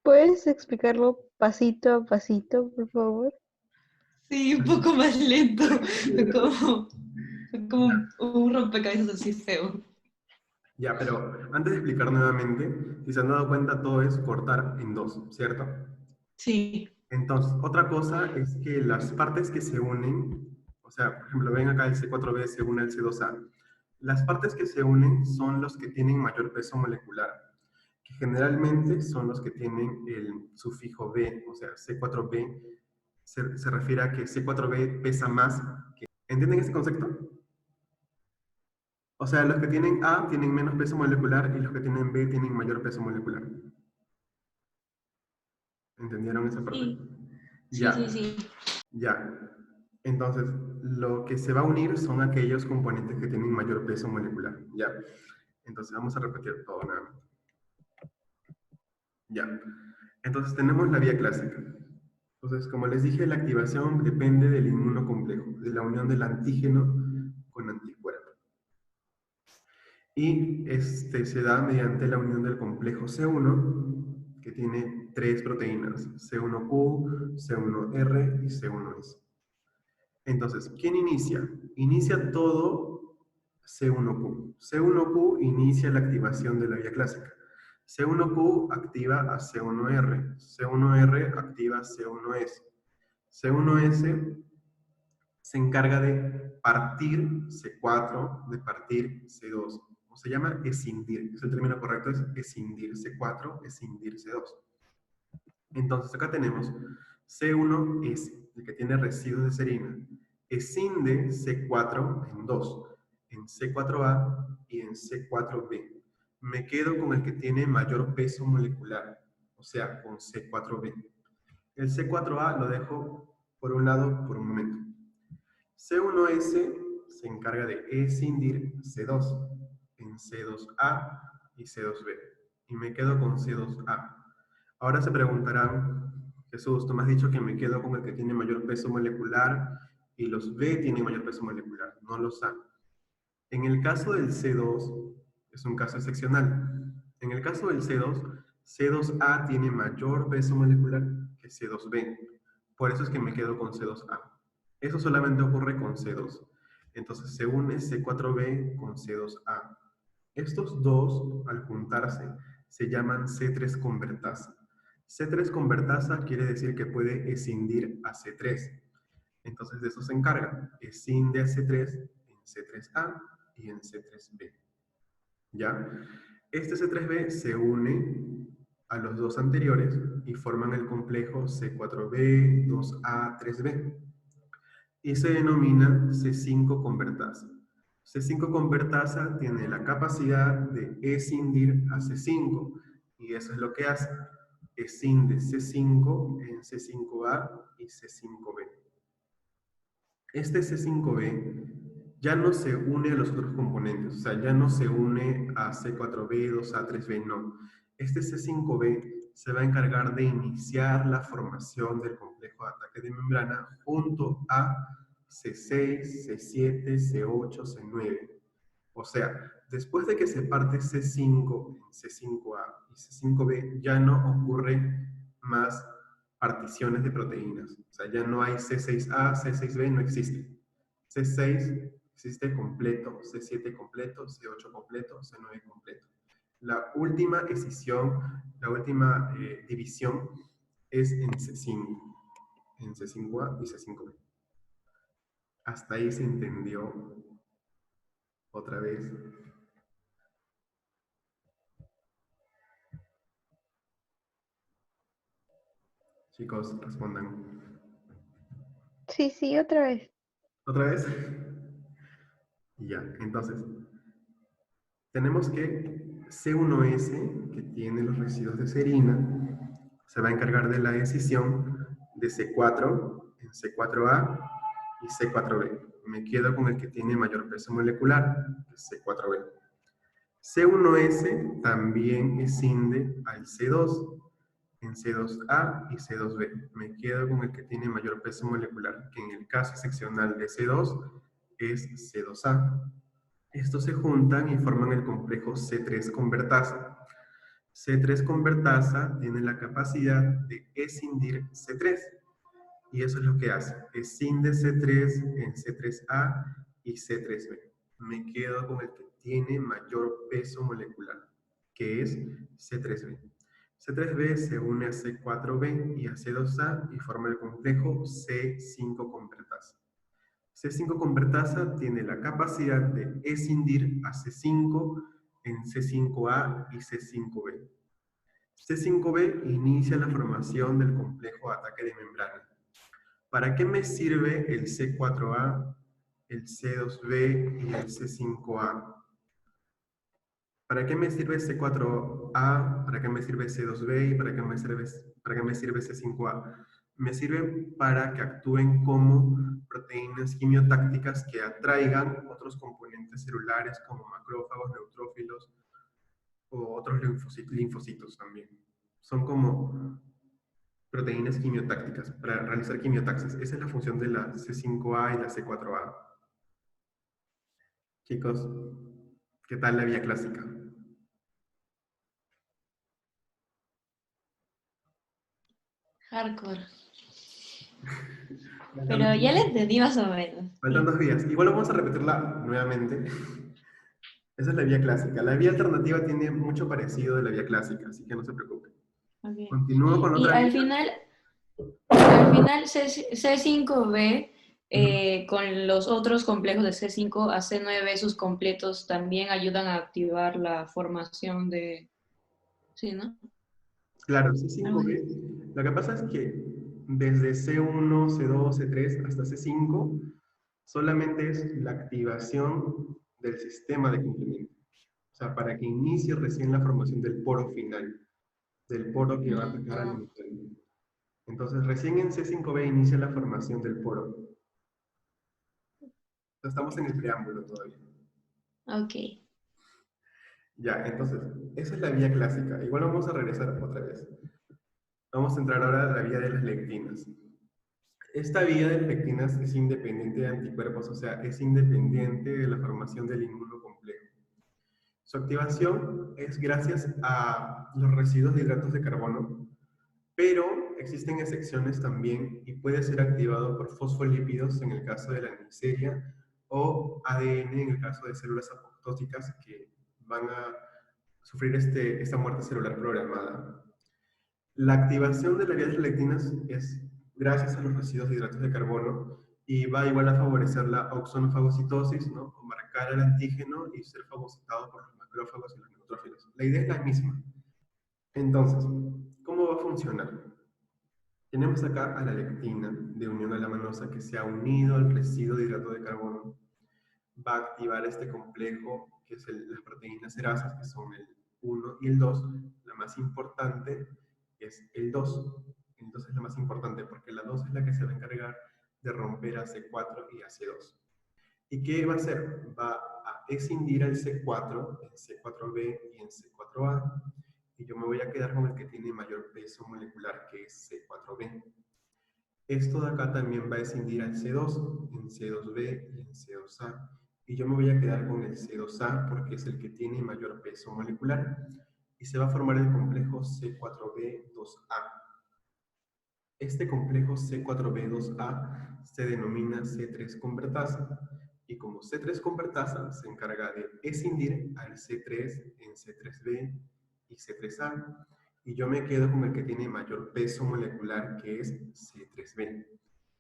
¿Puedes explicarlo pasito a pasito, por favor? Sí, un poco más lento. Fue como un rompecabezas así feo. Ya, pero antes de explicar nuevamente, si se han dado cuenta, todo es cortar en dos, ¿cierto? Sí. Entonces, otra cosa es que las partes que se unen, o sea, por ejemplo, ven acá el C4B se une al C2A. Las partes que se unen son los que tienen mayor peso molecular, que generalmente son los que tienen el sufijo B, o sea, C4B se refiere a que C4B pesa más que... ¿Entienden ese concepto? O sea, los que tienen A tienen menos peso molecular y los que tienen B tienen mayor peso molecular. ¿Entendieron esa parte? Sí. Ya. Sí. Ya. Entonces, lo que se va a unir son aquellos componentes que tienen mayor peso molecular. Ya. Entonces, vamos a repetir todo nuevamente. Ya. Entonces, tenemos la vía clásica. Entonces, como les dije, la activación depende del inmunocomplejo, de la unión del antígeno con anticuerpo. Y se da mediante la unión del complejo C1, que tiene tres proteínas, C1Q, C1R y C1S. Entonces, ¿quién inicia? Inicia todo C1Q. C1Q inicia la activación de la vía clásica. C1Q activa a C1R. C1R activa a C1S. C1S se encarga de partir C4, de partir C2. O se llama escindir. Es el término correcto, es escindir C4, escindir C2. Entonces acá tenemos C1S, el que tiene residuos de serina, escinde C4 en dos, en C4A y en C4B. Me quedo con el que tiene mayor peso molecular, o sea, con C4B. El C4A lo dejo por un lado por un momento. C1S se encarga de escindir C2 en C2A y C2B. Y me quedo con C2A. Ahora se preguntarán, Jesús, tú me has dicho que me quedo con el que tiene mayor peso molecular y los B tienen mayor peso molecular, no los A. En el caso del C2, es un caso excepcional. En el caso del C2, C2A tiene mayor peso molecular que C2B. Por eso es que me quedo con C2A. Eso solamente ocurre con C2. Entonces se une C4B con C2A. Estos dos, al juntarse, se llaman C3 convertasa. C3 convertasa quiere decir que puede escindir a C3. Entonces de eso se encarga. Escinde a C3 en C3A y en C3B. ¿Ya? Este C3B se une a los dos anteriores y forman el complejo C4B, 2A, 3B. Y se denomina C5 convertasa. C5 convertasa tiene la capacidad de escindir a C5 y eso es lo que hace. Escinde C5 en C5A y C5B. Este C5B ya no se une a los otros componentes, o sea, ya no se une a C4b, 2a, 3b, no. Este C5b se va a encargar de iniciar la formación del complejo de ataque de membrana junto a C6, C7, C8, C9. O sea, después de que se parte C5 en C5a y C5b, ya no ocurre más particiones de proteínas. O sea, ya no hay C6a, C6b, no existe. C6 existe completo, C7 completo, C8 completo, C9 completo. La última escisión, la última división es en C5 a y C5b. Hasta ahí se entendió otra vez. Chicos, respondan. Sí, otra vez. ¿Otra vez? Ya, entonces, tenemos que C1s, que tiene los residuos de serina, se va a encargar de la escisión de C4 en C4a y C4b. Me quedo con el que tiene mayor peso molecular, que es C4b. C1s también escinde al C2 en C2a y C2b. Me quedo con el que tiene mayor peso molecular, que en el caso seccional de C2 es C2a. Estos se juntan y forman el complejo C3 convertasa. C3 convertasa tiene la capacidad de escindir C3. Y eso es lo que hace. Escinde C3 en C3A y C3B. Me quedo con el que tiene mayor peso molecular, que es C3B. C3B se une a C4B y a C2A y forma el complejo C5 convertasa. C5 convertasa tiene la capacidad de escindir a C5 en C5A y C5B. C5b inicia la formación del complejo de ataque de membrana. ¿Para qué me sirve el C4a, el C2b y el C5a? ¿Para qué me sirve C4a? ¿Para qué me sirve C2b? ¿Y para qué me sirve C5a? Me sirve para que actúen como proteínas quimiotácticas que atraigan otros componentes celulares como macrófagos, neutrófilos o otros linfocitos también. Son como proteínas quimiotácticas para realizar quimiotaxis. Esa es la función de la C5a y la C4a. Chicos, ¿qué tal la vía clásica? Hardcore. Pero ya le entendí más o menos. Faltan 2 vías. Igual vamos a repetirla nuevamente. Esa es la vía clásica. La vía alternativa tiene mucho parecido de la vía clásica, así que no se preocupen. Okay. Continúo con Y otra al vía. final C5b con los otros complejos de C5 a C9, sus completos también ayudan a activar la formación de... Sí, ¿no? Claro, Algo así. C5b. Lo que pasa es que desde C1, C2, C3 hasta C5 solamente es la activación del sistema de complemento. O sea, para que inicie recién la formación del poro final, del poro que va a atacar al neutrino. Entonces, recién en C5b inicia la formación del poro. Estamos en el preámbulo todavía. Ok. Ya, entonces, esa es la vía clásica. Igual vamos a regresar otra vez. Vamos a entrar ahora a la vía de las lectinas. Esta vía de lectinas es independiente de anticuerpos, o sea, es independiente de la formación del inmunocomplejo. Su activación es gracias a los residuos de hidratos de carbono, pero existen excepciones también y puede ser activado por fosfolípidos en el caso de la neisseria o ADN en el caso de células apoptóticas que van a sufrir esta muerte celular programada. La activación de la vía de las lectinas es gracias a los residuos de hidratos de carbono y va igual a favorecer la oxonofagocitosis, ¿no? O marcar el antígeno y ser fagocitado por los macrófagos y los neutrófilos. La idea es la misma. Entonces, ¿cómo va a funcionar? Tenemos acá a la lectina de unión a la manosa que se ha unido al residuo de hidrato de carbono. Va a activar este complejo, que es las proteínas serasas, que son el 1 y el 2. La más importante es el 2. El 2 es la más importante porque la 2 es la que se va a encargar de romper a C4 y a C2. ¿Y qué va a hacer? Va a escindir al C4, en C4b y en C4a, y yo me voy a quedar con el que tiene mayor peso molecular, que es C4b. Esto de acá también va a escindir al C2, en C2b y en C2a, y yo me voy a quedar con el C2a porque es el que tiene mayor peso molecular, y se va a formar el complejo C4b2a. Este complejo C4b2a se denomina C3 convertasa, y como C3 convertasa se encarga de escindir al C3 en C3b y C3a, y yo me quedo con el que tiene mayor peso molecular, que es C3b,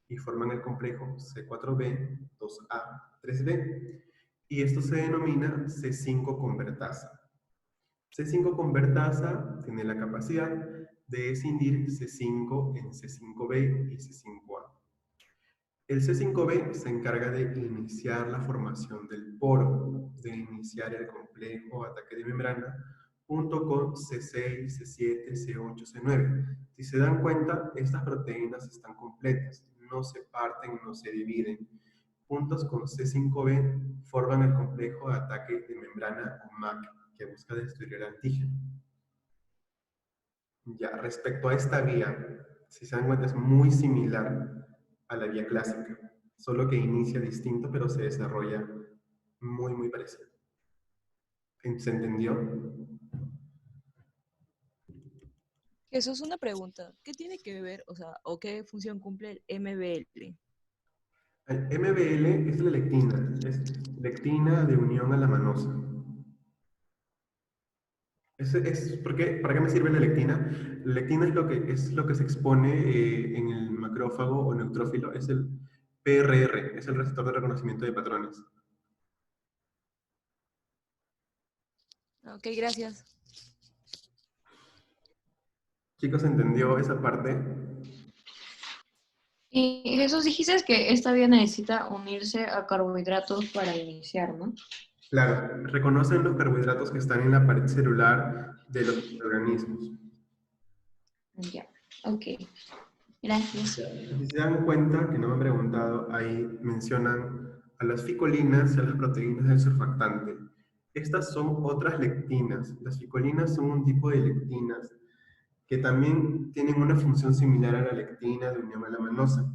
y forman el complejo C4b2a3b, y esto se denomina C5 convertasa. C5 convertasa tiene la capacidad de escindir C5 en C5b y C5a. El C5b se encarga de iniciar la formación del poro, de iniciar el complejo ataque de membrana, junto con C6, C7, C8, C9. Si se dan cuenta, estas proteínas están completas, no se parten, no se dividen. Juntos con C5b forman el complejo de ataque de membrana o MAC, que busca destruir el antígeno. Ya, respecto a esta vía, si se dan cuenta, es muy similar a la vía clásica, solo que inicia distinto, pero se desarrolla muy parecido. ¿Se entendió? Jesús, una pregunta. ¿Qué tiene que ver, o sea, o qué función cumple el MBL? El MBL es la lectina, es lectina de unión a la manosa. ¿Para qué me sirve la lectina? La lectina es lo que se expone en el macrófago o neutrófilo, es el PRR, es el receptor de reconocimiento de patrones. Ok, gracias. Chicos, ¿entendió esa parte? Y Jesús, dijiste que esta vía necesita unirse a carbohidratos para iniciar, ¿no? Claro, reconocen los carbohidratos que están en la pared celular de los organismos. Ya, ok. Gracias. Si se dan cuenta, que no me han preguntado, ahí mencionan a las ficolinas y a las proteínas del surfactante. Estas son otras lectinas. Las ficolinas son un tipo de lectinas que también tienen una función similar a la lectina de unión a la manosa.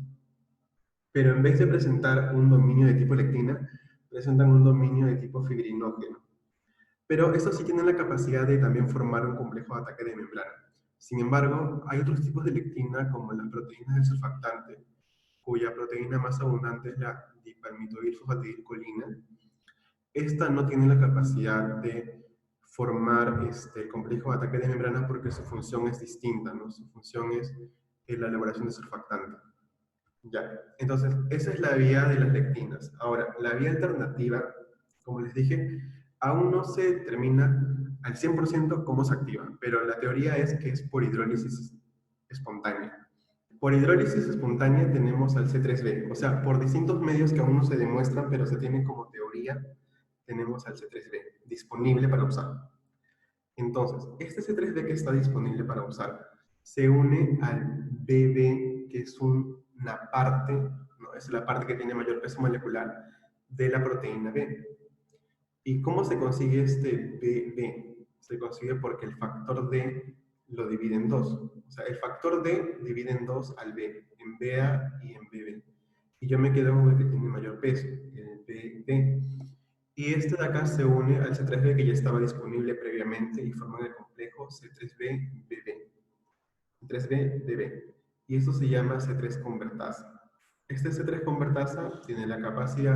Pero en vez de presentar un dominio de tipo lectina, presentan un dominio de tipo fibrinógeno. Pero estos sí tienen la capacidad de también formar un complejo de ataque de membrana. Sin embargo, hay otros tipos de lectina, como las proteínas del surfactante, cuya proteína más abundante es la dipalmitoilfosfatidilcolina. Esta no tiene la capacidad de formar el complejo de ataque de membrana porque su función es distinta, ¿no? Su función es la elaboración de surfactante. Ya, entonces, esa es la vía de las lectinas. Ahora, la vía alternativa, como les dije, aún no se determina al 100% cómo se activa, pero la teoría es que es por hidrólisis espontánea. Por hidrólisis espontánea tenemos al C3b, o sea, por distintos medios que aún no se demuestran, pero se tienen como teoría, tenemos al C3b disponible para usar. Entonces, este C3b que está disponible para usar se une al BB, que es una parte, ¿no? Es la parte que tiene mayor peso molecular de la proteína B. ¿Y cómo se consigue este BB? Se consigue porque el factor D lo divide en dos. O sea, el factor D divide en dos al B, en BA y en BB. Y yo me quedo con el que tiene mayor peso, el BB. Y este de acá se une al C3b que ya estaba disponible previamente y forman el complejo C3b-BB. C3b-BB. Y esto se llama C3 convertasa. Este C3 convertasa tiene la capacidad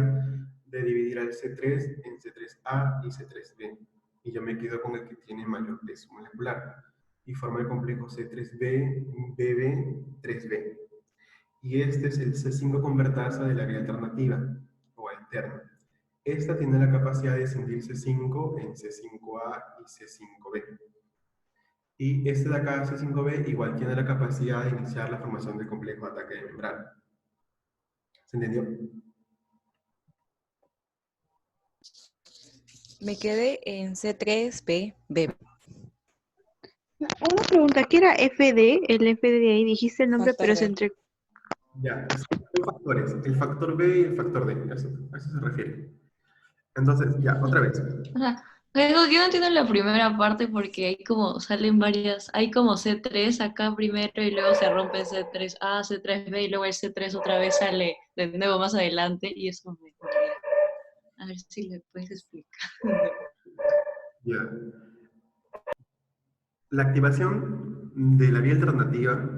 de dividir al C3 en C3a y C3b. Y yo me quedo con el que tiene mayor peso molecular. Y forma el complejo C3b-BB3b. Y este es el C5 convertasa de la vía alternativa o alterna. Esta tiene la capacidad de escindir C5 en C5a y C5b. Y este de acá, C5b, igual tiene la capacidad de iniciar la formación del complejo de ataque de membrana. ¿Se entendió? Me quedé en C3BB. Una pregunta, ¿qué era FD? El FD de ahí dijiste el nombre, Factor pero se D. entre... Ya, son factores, el factor B y el factor D, a eso se refiere. Entonces, ya, otra vez. Ajá. Pero yo no entiendo la primera parte porque hay como, salen varias, hay como C3 acá primero y luego se rompe C3A, C3B y luego el C3 otra vez sale de nuevo más adelante y eso me... A ver si le puedes explicar. Ya. La activación de la vía alternativa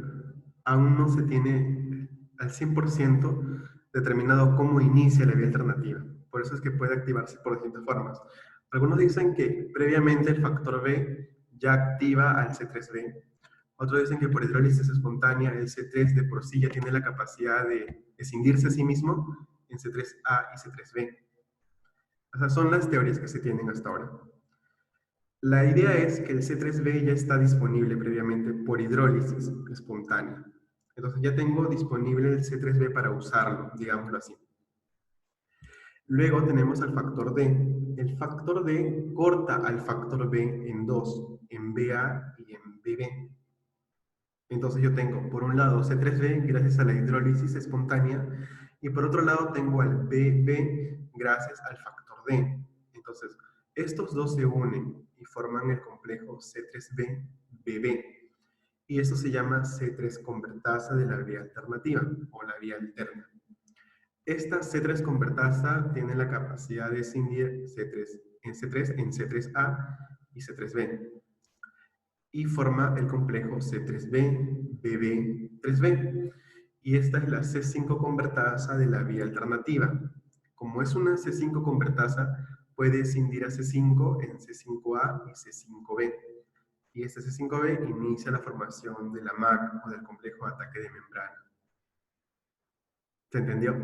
aún no se tiene al 100% determinado cómo inicia la vía alternativa. Por eso es que puede activarse por distintas formas. Algunos dicen que previamente el factor B ya activa al C3B. Otros dicen que por hidrólisis espontánea el C3 de por sí ya tiene la capacidad de escindirse a sí mismo en C3A y C3B. O sea, son las teorías que se tienen hasta ahora. La idea es que el C3B ya está disponible previamente por hidrólisis espontánea. Entonces ya tengo disponible el C3B para usarlo, digámoslo así. Luego tenemos al factor D. El factor D corta al factor B en dos, en BA y en BB. Entonces yo tengo por un lado C3B gracias a la hidrólisis espontánea y por otro lado tengo al BB gracias al factor D. Entonces estos dos se unen y forman el complejo C3B-BB y esto se llama C3 convertasa de la vía alternativa o la vía alterna. Esta C3 convertasa tiene la capacidad de escindir C3 en C3A y C3B y forma el complejo C3B, BB3B. Y esta es la C5 convertasa de la vía alternativa. Como es una C5 convertasa, puede escindir a C5 en C5A y C5B. Y este C5B inicia la formación de la MAC o del complejo de ataque de membrana. ¿Se entendió?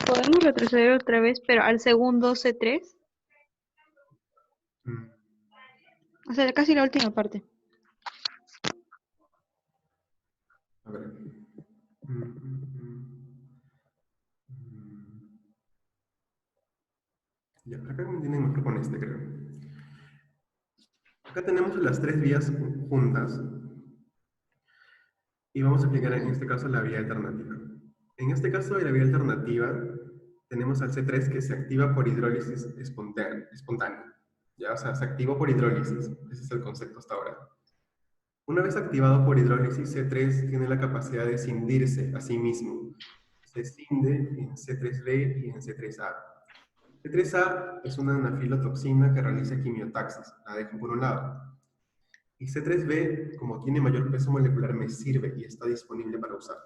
Podemos retroceder otra vez, pero al segundo C3. Mm. O sea, casi la última parte. A ver. Ya, acá me tienen mejor con este, creo. Acá tenemos las tres vías juntas. Y vamos a explicar en este caso la vía alternativa. En este caso de la vía alternativa, tenemos al C3 que se activa por hidrólisis espontánea. ¿Ya? O sea, se activó por hidrólisis. Ese es el concepto hasta ahora. Una vez activado por hidrólisis, C3 tiene la capacidad de escindirse a sí mismo. Se escinde en C3B y en C3A. C3A es una anafilotoxina que realiza quimiotaxis. La dejo por un lado. Y C3B, como tiene mayor peso molecular, me sirve y está disponible para usar.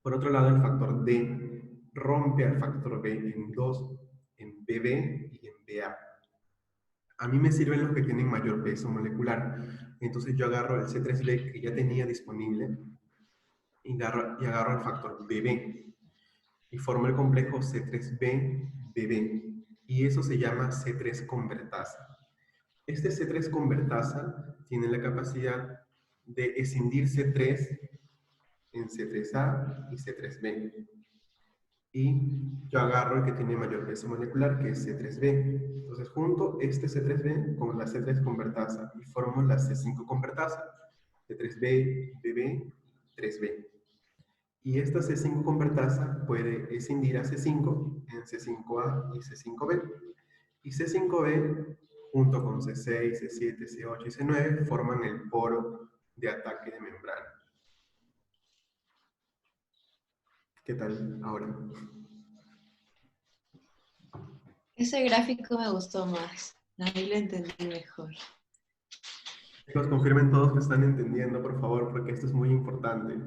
Por otro lado, el factor D rompe al factor B en dos, en BB y en BA. A mí me sirven los que tienen mayor peso molecular. Entonces yo agarro el C3B que ya tenía disponible y agarro el factor BB. Y formo el complejo C3B-BB. Y eso se llama C3 convertasa. Este C3 convertasa tiene la capacidad de escindir C3 en C3A y C3B. Y yo agarro el que tiene mayor peso molecular, que es C3B. Entonces junto este C3B con la C3 convertasa y formo la C5 convertasa, C3B, BB, 3B. Y esta C5 convertasa puede escindir a C5 en C5A y C5B. Y C5B, junto con C6, C7, C8 y C9, forman el poro de ataque de membrana. ¿Qué tal ahora? Ese gráfico me gustó más. Ahí lo entendí mejor. Chicos, confirmen todos que están entendiendo, por favor, porque esto es muy importante.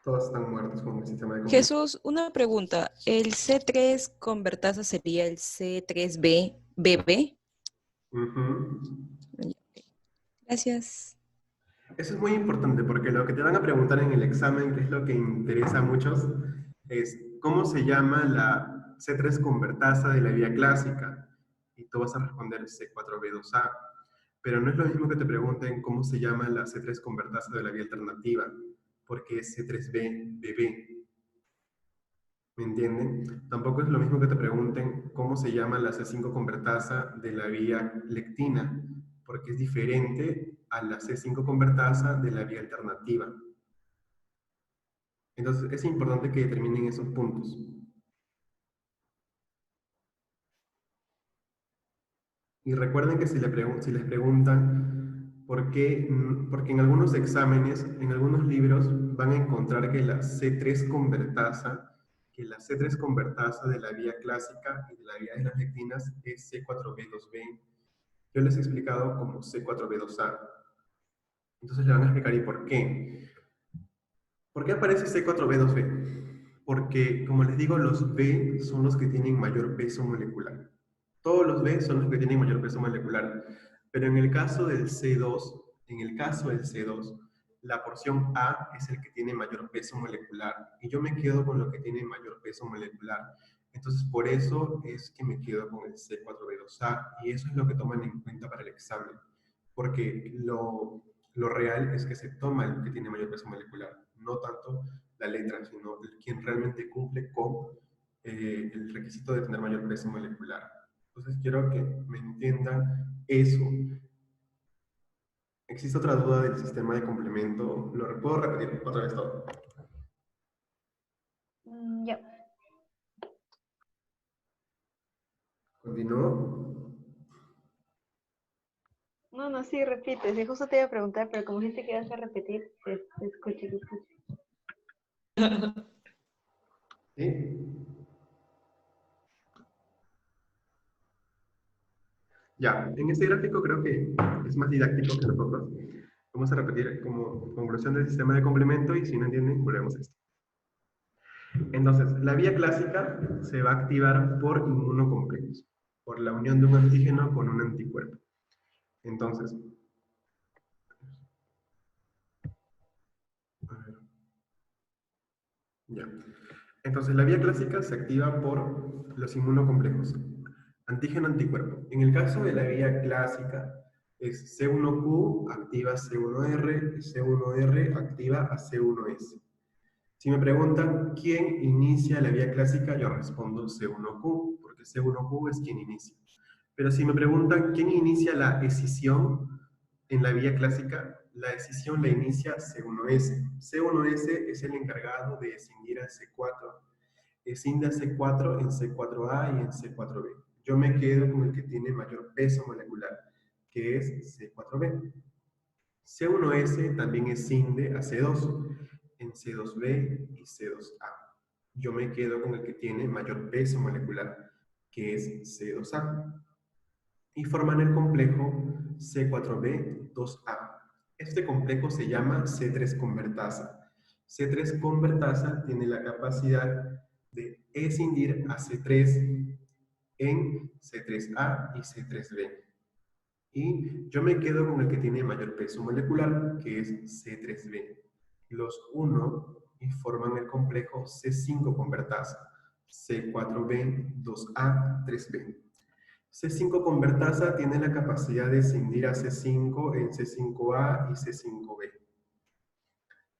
Todos están muertos con el sistema de computación. Jesús, una pregunta. ¿El C3 convertasa sería el C3B-BB? Gracias. Eso es muy importante porque lo que te van a preguntar en el examen, que es lo que interesa a muchos, es cómo se llama la C3 convertasa de la vía clásica. Y tú vas a responder C4B2A. Pero no es lo mismo que te pregunten cómo se llama la C3 convertasa de la vía alternativa, porque es C3B-BB. ¿Me entienden? Tampoco es lo mismo que te pregunten cómo se llama la C5 convertasa de la vía lectina, porque es diferente a la C5 convertasa de la vía alternativa. Entonces, es importante que determinen esos puntos. Y recuerden que si les preguntan por qué, porque en algunos exámenes, en algunos libros, van a encontrar que la C3 convertasa de la vía clásica y de la vía de las lectinas es C4B2B. Yo les he explicado como C4B2A. Entonces le van a explicar ¿y por qué? ¿Por qué aparece C4B2B? Porque, como les digo, los B son los que tienen mayor peso molecular. Todos los B son los que tienen mayor peso molecular. Pero en el caso del C2, la porción A es el que tiene mayor peso molecular. Y yo me quedo con lo que tiene mayor peso molecular. Entonces, por eso es que me quedo con el C4B2A. Y eso es lo que toman en cuenta para el examen. Porque lo real es que se toma el que tiene mayor peso molecular. No tanto la letra, sino quien realmente cumple con el requisito de tener mayor peso molecular. Entonces quiero que me entiendan eso. ¿Existe otra duda del sistema de complemento? ¿Lo puedo repetir otra vez todo? Ya. ¿Continúo? No, sí, repite. Si justo te iba a preguntar, pero como dijiste que ibas a repetir, te escuché. ¿Sí? Ya, en este gráfico creo que es más didáctico que los otros. Vamos a repetir como conclusión del sistema de complemento y si no entienden, volvemos a esto. Entonces, la vía clásica se va a activar por inmunocomplejos, por la unión de un antígeno con un anticuerpo. Entonces, a ver, ya. Entonces, la vía clásica se activa por los inmunocomplejos, antígeno-anticuerpo. En el caso de la vía clásica, es C1Q activa C1R, C1R activa a C1S. Si me preguntan quién inicia la vía clásica, yo respondo C1Q, porque C1Q es quien inicia. Pero si me preguntan quién inicia la escisión en la vía clásica, la escisión la inicia C1S. C1S es el encargado de escindir al C4. Escinde a C4 en C4A y en C4B. Yo me quedo con el que tiene mayor peso molecular, que es C4B. C1S también escinde a C2 en C2B y C2A. Yo me quedo con el que tiene mayor peso molecular, que es C2A. Y forman el complejo C4B2A. Este complejo se llama C3 convertasa. C3 convertasa tiene la capacidad de escindir a C3 en C3A y C3B. Y yo me quedo con el que tiene mayor peso molecular, que es C3B. Los uno y forman el complejo C5 convertasa, C4B2A3B. C5 convertasa tiene la capacidad de escindir a C5 en C5A y C5B.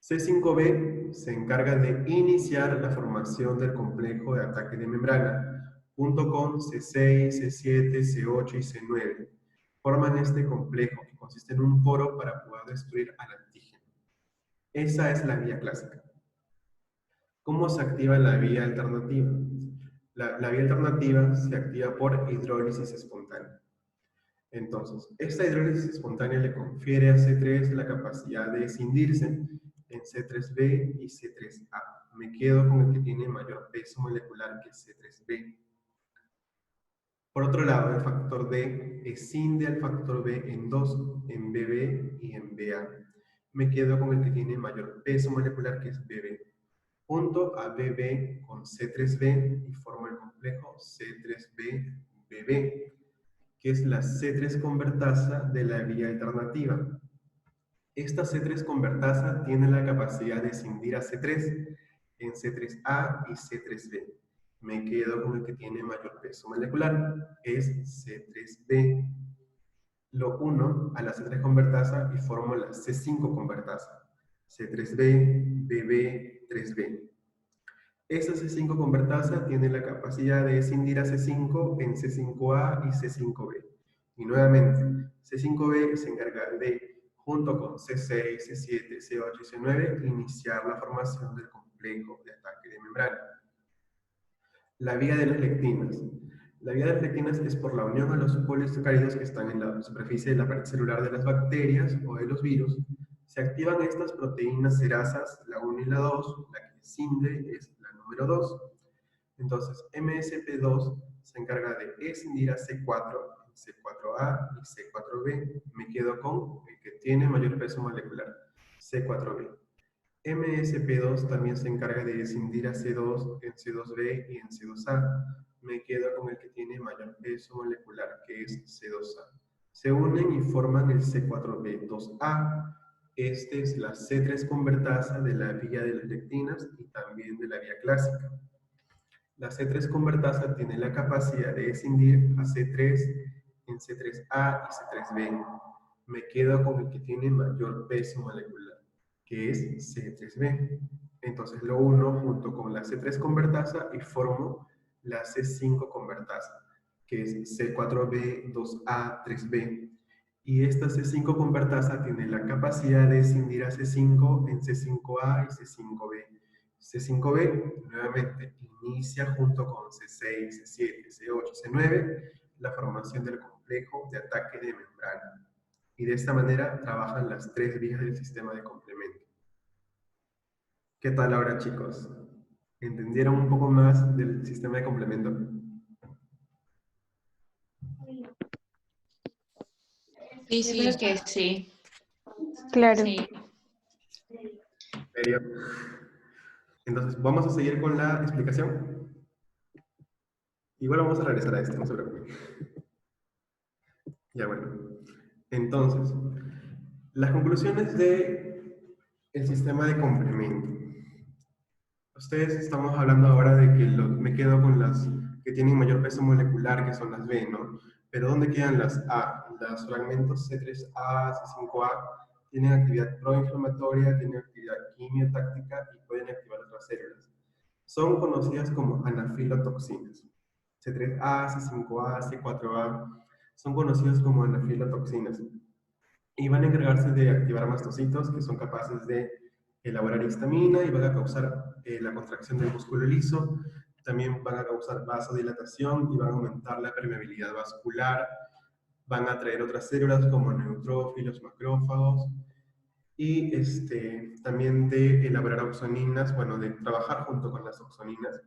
C5B se encarga de iniciar la formación del complejo de ataque de membrana, junto con C6, C7, C8 y C9. Forman este complejo que consiste en un poro para poder destruir al antígeno. Esa es la vía clásica. ¿Cómo se activa la vía alternativa? La vía alternativa se activa por hidrólisis espontánea. Entonces, esta hidrólisis espontánea le confiere a C3 la capacidad de escindirse en C3B y C3A. Me quedo con el que tiene mayor peso molecular que C3B. Por otro lado, el factor D escinde al factor B en dos, en BB y en BA. Me quedo con el que tiene mayor peso molecular, que es BB. Junto a BB con C3B y formo el complejo C3B-BB, que es la C3 convertasa de la vía alternativa. Esta C3 convertasa tiene la capacidad de escindir a C3 en C3A y C3B. Me quedo con el que tiene mayor peso molecular, es C3B. Lo uno a la C3 convertasa y formo la C5 convertasa, C3B, BB, 3B. Esta C5 convertasa tiene la capacidad de escindir a C5 en C5A y C5B. Y nuevamente, C5B se encarga de, junto con C6, C7, C8 y C9, iniciar la formación del complejo de ataque de membrana. La vía de las lectinas. La vía de las lectinas es por la unión a los polisacáridos que están en la superficie de la pared celular de las bacterias o de los virus. Se activan estas proteínas serasas, la 1 y la 2, la que escinde es la número 2. Entonces, MSP2 se encarga de escindir a C4, C4A y C4B. Me quedo con el que tiene mayor peso molecular, C4B. MSP2 también se encarga de escindir a C2 en C2B y en C2A. Me quedo con el que tiene mayor peso molecular, que es C2A. Se unen y forman el C4B2A. Este es la C3 convertasa de la vía de las lectinas y también de la vía clásica. La C3 convertasa tiene la capacidad de escindir a C3 en C3A y C3B. Me quedo con el que tiene mayor peso molecular, que es C3B. Entonces lo uno junto con la C3 convertasa y formo la C5 convertasa, que es C4B2A3B. Y esta C5 convertasa tiene la capacidad de escindir a C5 en C5A y C5B. C5B nuevamente inicia junto con C6, C7, C8, C9 la formación del complejo de ataque de membrana. Y de esta manera trabajan las tres vías del sistema de complemento. ¿Qué tal ahora, chicos? ¿Entendieron un poco más del sistema de complemento? Sí, sí, es que sí. Claro. Sí. ¿En serio? Entonces, ¿vamos a seguir con la explicación? Igual vamos a regresar a esto, no se preocupen. Ya bueno. Entonces, las conclusiones del sistema de complemento. Ustedes estamos hablando ahora de que me quedo con las que tienen mayor peso molecular, que son las B, ¿no? Pero ¿dónde quedan las A? Los fragmentos C3A, C5A tienen actividad proinflamatoria, tienen actividad quimiotáctica y pueden activar otras células. Son conocidas como anafilotoxinas. C3A, C5A, C4A son conocidos como anafilotoxinas y van a encargarse de activar mastocitos que son capaces de elaborar histamina y van a causar la contracción del músculo liso. También van a causar vasodilatación y van a aumentar la permeabilidad vascular. Van a atraer otras células como neutrófilos, macrófagos. Y también de elaborar auxoninas, bueno, de trabajar junto con las auxoninas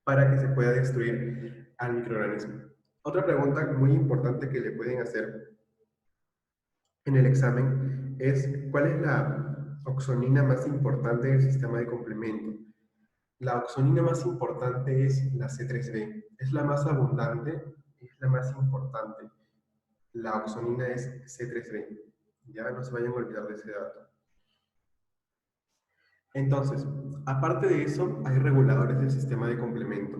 para que se pueda destruir al microorganismo. Otra pregunta muy importante que le pueden hacer en el examen es ¿cuál es la auxonina más importante del sistema de complemento? La auxonina más importante es la C3B. Es la más abundante, es la más importante. La auxonina es C3B. Ya no se vayan a olvidar de ese dato. Entonces, aparte de eso, hay reguladores del sistema de complemento.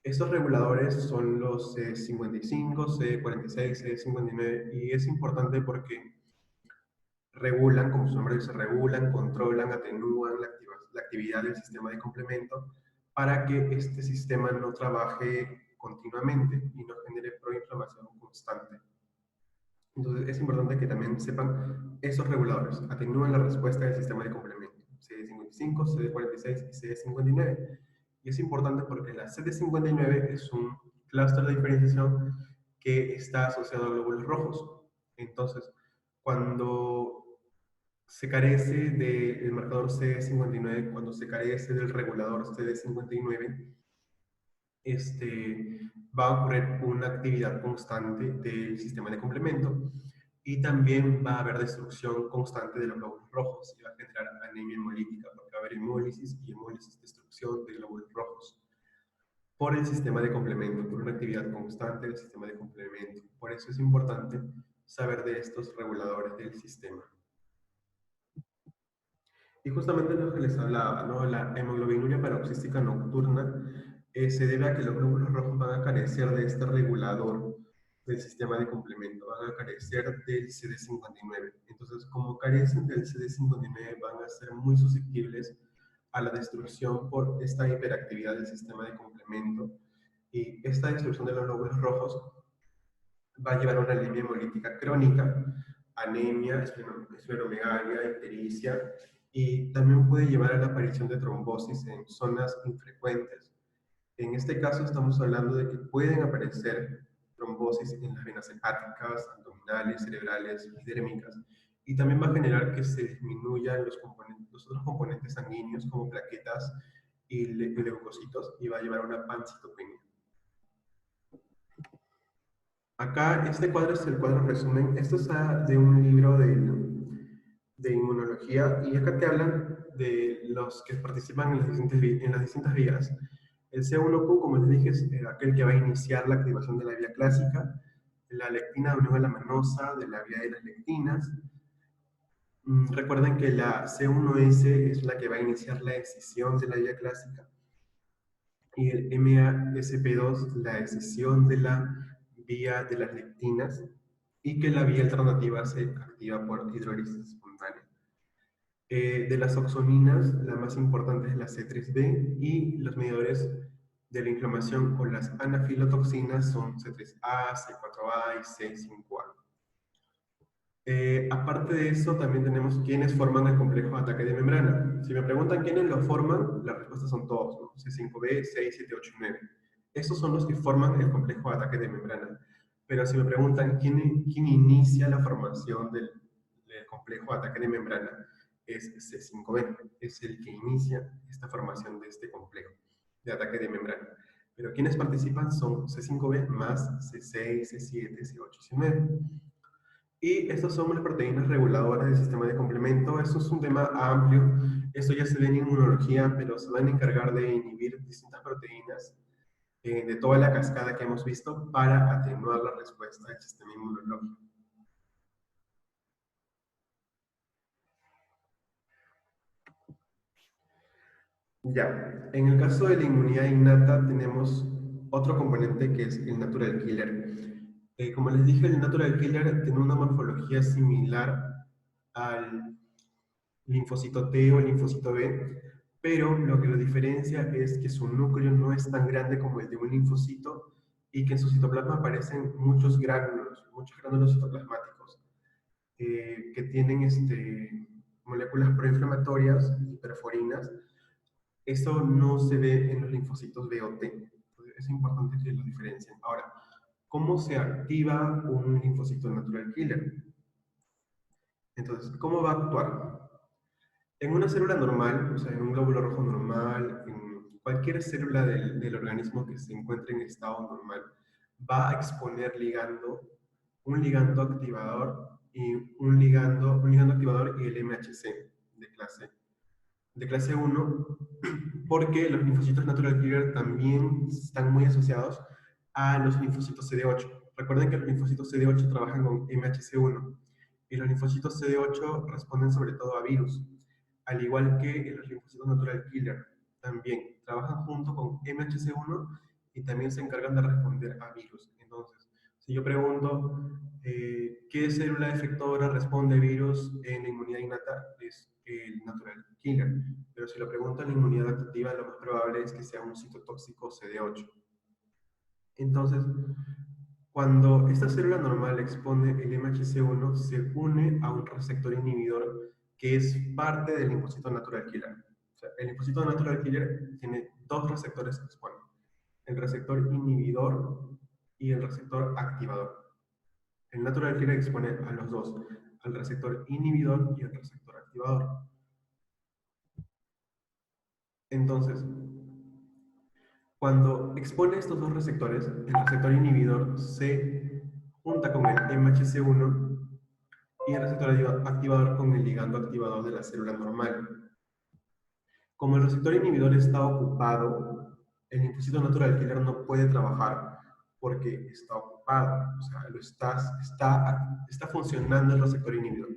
Estos reguladores son los C55, C46, C59 y es importante porque regulan, como su nombre dice, regulan, controlan, atenúan la actividad del sistema de complemento para que este sistema no trabaje continuamente y no genere proinflamación constante. Entonces es importante que también sepan esos reguladores, atenúan la respuesta del sistema de complemento, CD55, CD46 y CD59. Y es importante porque la CD59 es un clúster de diferenciación que está asociado a glóbulos rojos. Entonces, cuando se carece del marcador CD59, cuando se carece del regulador CD59, va a ocurrir una actividad constante del sistema de complemento y también va a haber destrucción constante de los glóbulos rojos y va a generar anemia hemolítica porque va a haber hemólisis y hemólisis, destrucción de glóbulos rojos por el sistema de complemento, por una actividad constante del sistema de complemento. Por eso es importante saber de estos reguladores del sistema. Y justamente lo que les hablaba, ¿no? La hemoglobinuria paroxística nocturna se debe a que los glóbulos rojos van a carecer de este regulador del sistema de complemento, van a carecer del CD59. Entonces, como carecen del CD59, van a ser muy susceptibles a la destrucción por esta hiperactividad del sistema de complemento, y esta destrucción de los glóbulos rojos va a llevar a una anemia hemolítica crónica, anemia, esplenomegalia, ictericia, y también puede llevar a la aparición de trombosis en zonas infrecuentes. En este caso estamos hablando de que pueden aparecer trombosis en las venas hepáticas, abdominales, cerebrales, epidérmicas, y también va a generar que se disminuyan los otros componentes sanguíneos como plaquetas y leucocitos, y va a llevar a una pancitopenia. Acá este cuadro es el cuadro resumen. Esto es de un libro de inmunología, y acá te hablan de los que participan en las distintas vías. El C1Q, como les dije, es aquel que va a iniciar la activación de la vía clásica, la lectina de unión a la manosa, de la vía de las lectinas. Recuerden que la C1S es la que va a iniciar la escisión de la vía clásica, y el MASP2 la escisión de la vía de las lectinas, y que la vía alternativa se activa por hidrólisis espontánea. De las oxoninas, la más importante es la C3b, y los mediadores de la inflamación o las anafilotoxinas son C3A, C4A y C5A. Aparte de eso, también tenemos quiénes forman el complejo de ataque de membrana. Si me preguntan quiénes lo forman, las respuestas son todos, ¿no? C5b, 6, 7, 8 y 9. Estos son los que forman el complejo de ataque de membrana. Pero si me preguntan quién inicia la formación del complejo de ataque de membrana, es C5b, es el que inicia esta formación de este complejo de ataque de membrana. Pero quienes participan son C5b más C6, C7, C8 y C9. Y estas son las proteínas reguladoras del sistema de complemento. Esto es un tema amplio. Esto ya se ve en inmunología, pero se van a encargar de inhibir distintas proteínas de toda la cascada que hemos visto para atenuar la respuesta del sistema inmunológico. Ya, en el caso de la inmunidad innata tenemos otro componente que es el natural killer. Como les dije, el natural killer tiene una morfología similar al linfocito T o el linfocito B, pero lo que lo diferencia es que su núcleo no es tan grande como el de un linfocito, y que en su citoplasma aparecen muchos gránulos citoplasmáticos que tienen moléculas proinflamatorias y perforinas. Eso no se ve en los linfocitos B o T. Entonces, es importante que lo diferencien. Ahora, ¿cómo se activa un linfocito natural killer? Entonces, ¿cómo va a actuar? En una célula normal, o sea, en un glóbulo rojo normal, en cualquier célula del organismo que se encuentre en estado normal, va a exponer un ligando activador y un ligando activador y el MHC de clase 1, porque los linfocitos natural killer también están muy asociados a los linfocitos CD8. Recuerden que los linfocitos CD8 trabajan con MHC1, y los linfocitos CD8 responden sobre todo a virus, al igual que los linfocitos natural killer. También trabajan junto con MHC1 y también se encargan de responder a virus. Entonces, si yo pregunto qué célula efectora responde a virus en la inmunidad innata, es el natural killer. Pero si lo pregunto en la inmunidad adaptativa, lo más probable es que sea un citotóxico CD8. Entonces, cuando esta célula normal expone el MHC1, se une a un receptor inhibidor que es parte del linfocito natural killer. O sea, el linfocito natural killer tiene dos receptores que exponen: el receptor inhibidor y el receptor activador. El natural killer expone a los dos, al receptor inhibidor y al receptor activador. Entonces, cuando expone estos dos receptores, el receptor inhibidor se junta con el MHC1 y el receptor activador con el ligando activador de la célula normal. Como el receptor inhibidor está ocupado, el linfocito natural killer no puede trabajar porque está ocupado, o sea, está funcionando el receptor inhibidor.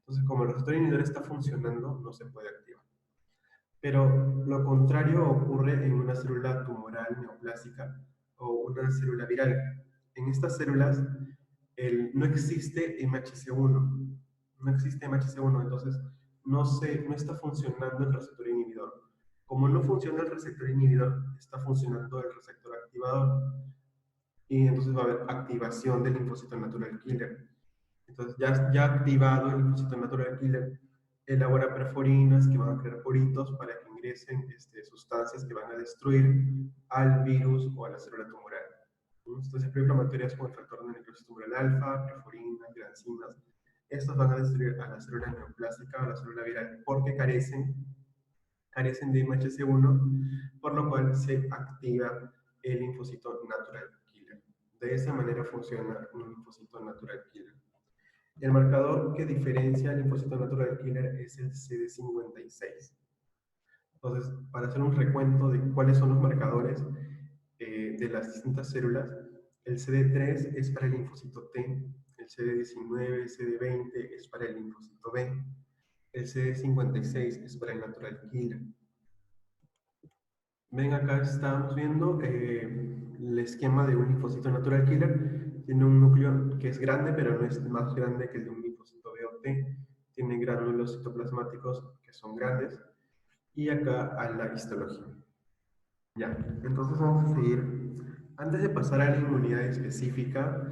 Entonces, como el receptor inhibidor está funcionando, no se puede activar. Pero lo contrario ocurre en una célula tumoral neoplásica o una célula viral. En estas células no existe MHC1. No existe MHC1, entonces no está funcionando el receptor inhibidor. Como no funciona el receptor inhibidor, está funcionando el receptor activador. Y entonces va a haber activación del linfocito natural killer. Entonces, ya activado el linfocito natural killer, elabora perforinas que van a crear poritos para que ingresen sustancias que van a destruir al virus o a la célula tumoral. Entonces, proinflamatorias como el factor de necrosis tumoral alfa, perforinas, granzimas, estos van a destruir a la célula neoplástica o a la célula viral porque carecen de MHC1, por lo cual se activa el linfocito natural killer. De esa manera funciona un linfocito natural killer. El marcador que diferencia al linfocito natural killer es el CD56. Entonces, para hacer un recuento de cuáles son los marcadores de las distintas células, el CD3 es para el linfocito T, el CD19, CD20 es para el linfocito B, el CD56 es para el natural killer. Ven, acá estamos viendo el esquema de un linfocito natural killer. Tiene un núcleo que es grande, pero no es más grande que el de un linfocito B o T. Tiene gránulos citoplasmáticos que son grandes. Y acá a la histología. Ya, entonces vamos a seguir. Antes de pasar a la inmunidad específica,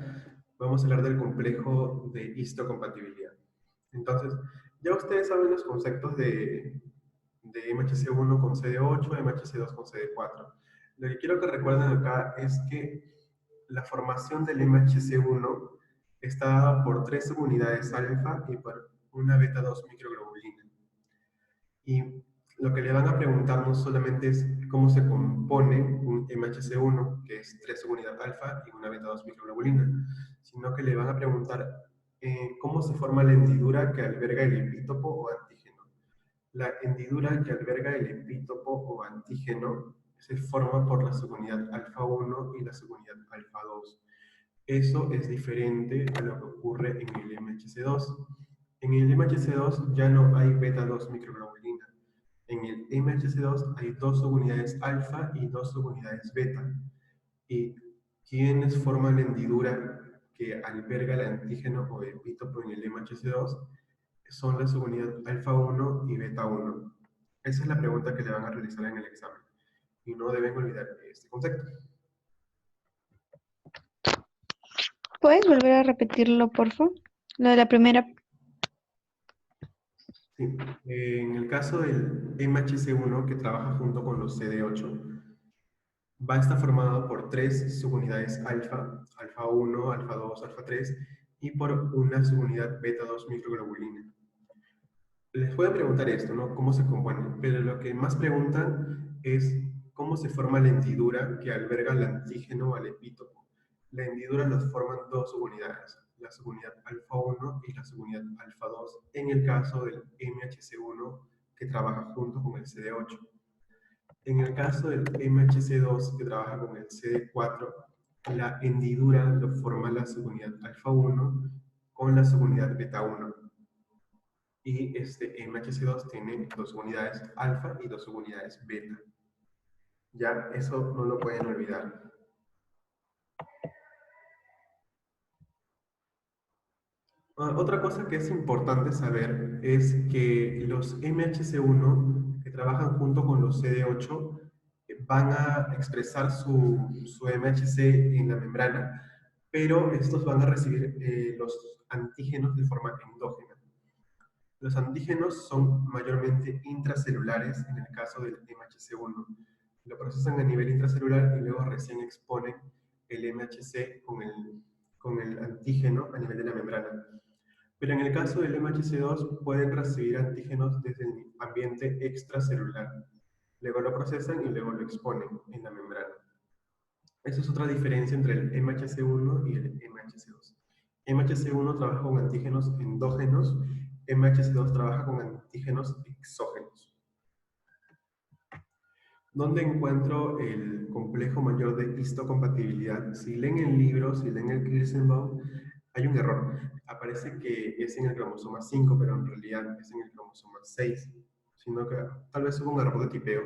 vamos a hablar del complejo de histocompatibilidad. Entonces, ya ustedes saben los conceptos de MHC1 con CD8, MHC2 con CD4. Lo que quiero que recuerden acá es que la formación del MHC1 está dada por 3 subunidades alfa y por una beta-2 microglobulina. Y lo que le van a preguntar no solamente es cómo se compone un MHC1, que es 3 subunidades alfa y una beta-2 microglobulina, sino que le van a preguntar cómo se forma la hendidura que alberga el epítopo o antígeno. La hendidura que alberga el epítopo o antígeno se forma por la subunidad alfa-1 y la subunidad alfa-2. Eso es diferente a lo que ocurre en el MHC2. En el MHC2 ya no hay beta-2 microglobulina. En el MHC2 hay 2 subunidades alfa y 2 subunidades beta. ¿Y quiénes forman la hendidura que alberga el antígeno o epítopo en el MHC2? Son la subunidad alfa-1 y beta-1. Esa es la pregunta que le van a realizar en el examen. Y no deben olvidar este concepto. ¿Puedes volver a repetirlo, por favor? Lo de la primera. Sí. En el caso del MHC1, que trabaja junto con los CD8, va a estar formado por 3 subunidades alfa, alfa-1, alfa-2, alfa-3, y por una subunidad beta-2 microglobulina. Les voy a preguntar esto, ¿no? ¿Cómo se compone? Pero lo que más preguntan es cómo se forma la hendidura que alberga el antígeno al epítopo. La hendidura las forman 2 subunidades, la subunidad alfa-1 y la subunidad alfa-2, en el caso del MHC1 que trabaja junto con el CD8. En el caso del MHC2 que trabaja con el CD4, la hendidura lo forma la subunidad alfa-1 con la subunidad beta-1. Y este MHC2 tiene 2 unidades alfa y 2 unidades beta. Ya, eso no lo pueden olvidar. Otra cosa que es importante saber es que los MHC1 que trabajan junto con los CD8 van a expresar su MHC en la membrana, pero estos van a recibir los antígenos de forma endógena. Los antígenos son mayormente intracelulares en el caso del MHC1. Lo procesan a nivel intracelular y luego recién exponen el MHC con el antígeno a nivel de la membrana. Pero en el caso del MHC2 pueden recibir antígenos desde el ambiente extracelular. Luego lo procesan y luego lo exponen en la membrana. Esa es otra diferencia entre el MHC1 y el MHC2. MHC1 trabaja con antígenos endógenos, MHC2 trabaja con antígenos exógenos. ¿Dónde encuentro el complejo mayor de histocompatibilidad? Si leen el libro, si leen el Kirschenbaum, hay un error. Aparece que es en el cromosoma 5, pero en realidad es en el cromosoma 6, sino que tal vez hubo un error de tipeo,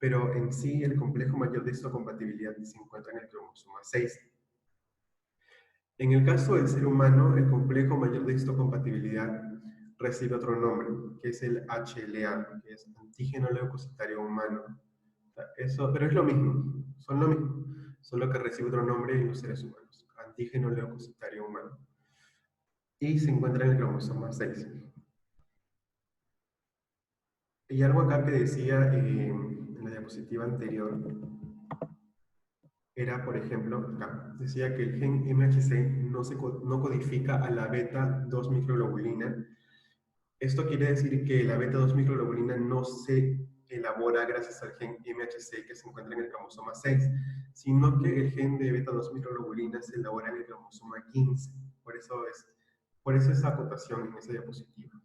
pero en sí el complejo mayor de histocompatibilidad se encuentra en el cromosoma 6. En el caso del ser humano, el complejo mayor de histocompatibilidad recibe otro nombre, que es el HLA, que es antígeno leucocitario humano. O sea, eso, pero es lo mismo, son lo mismo, solo que recibe otro nombre en los seres humanos, antígeno leucocitario humano. Y se encuentra en el cromosoma 6. Y algo acá que decía en la diapositiva anterior, era, por ejemplo, acá, decía que el gen MHC no codifica a la beta-2 microglobulina. Esto quiere decir que la beta-2 microglobulina no se elabora gracias al gen MHC que se encuentra en el cromosoma 6, sino que el gen de beta-2 microglobulina se elabora en el cromosoma 15. Por eso esa acotación en esa diapositiva.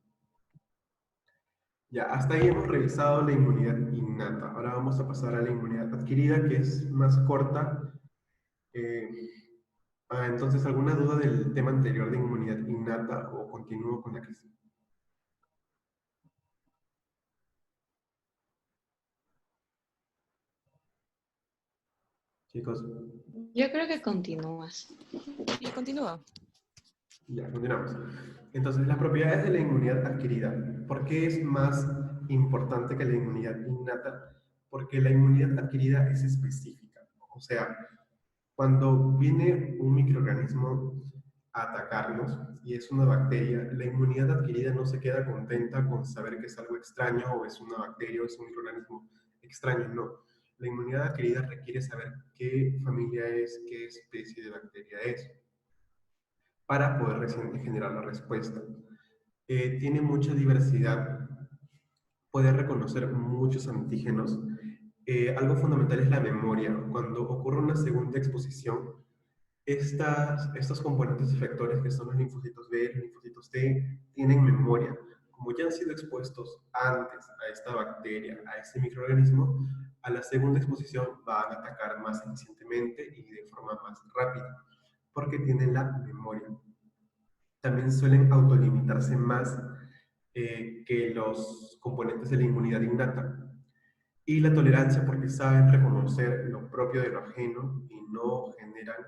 Ya, hasta ahí hemos revisado la inmunidad innata. Ahora vamos a pasar a la inmunidad adquirida, que es más corta. Entonces, ¿alguna duda del tema anterior de inmunidad innata o continúo con la clase? Chicos, Yo creo que continúas. Y continúa. ya, continuamos. Entonces, las propiedades de la inmunidad adquirida. ¿Por qué es más importante que la inmunidad innata? Porque la inmunidad adquirida es específica. O sea, cuando viene un microorganismo a atacarnos y es una bacteria, la inmunidad adquirida no se queda contenta con saber que es algo extraño o es una bacteria o es un microorganismo extraño, no. La inmunidad adquirida requiere saber qué familia es, qué especie de bacteria es, para poder recién generar la respuesta. Tiene mucha diversidad, puede reconocer muchos antígenos. Algo fundamental es la memoria. Cuando ocurre una segunda exposición, estos componentes efectores que son los linfocitos B, los linfocitos T, tienen memoria. Como ya han sido expuestos antes a esta bacteria, a este microorganismo, a la segunda exposición van a atacar más eficientemente y de forma más rápida, porque tienen la memoria. También suelen autolimitarse más que los componentes de la inmunidad innata. Y la tolerancia, porque saben reconocer lo propio de lo ajeno y no generan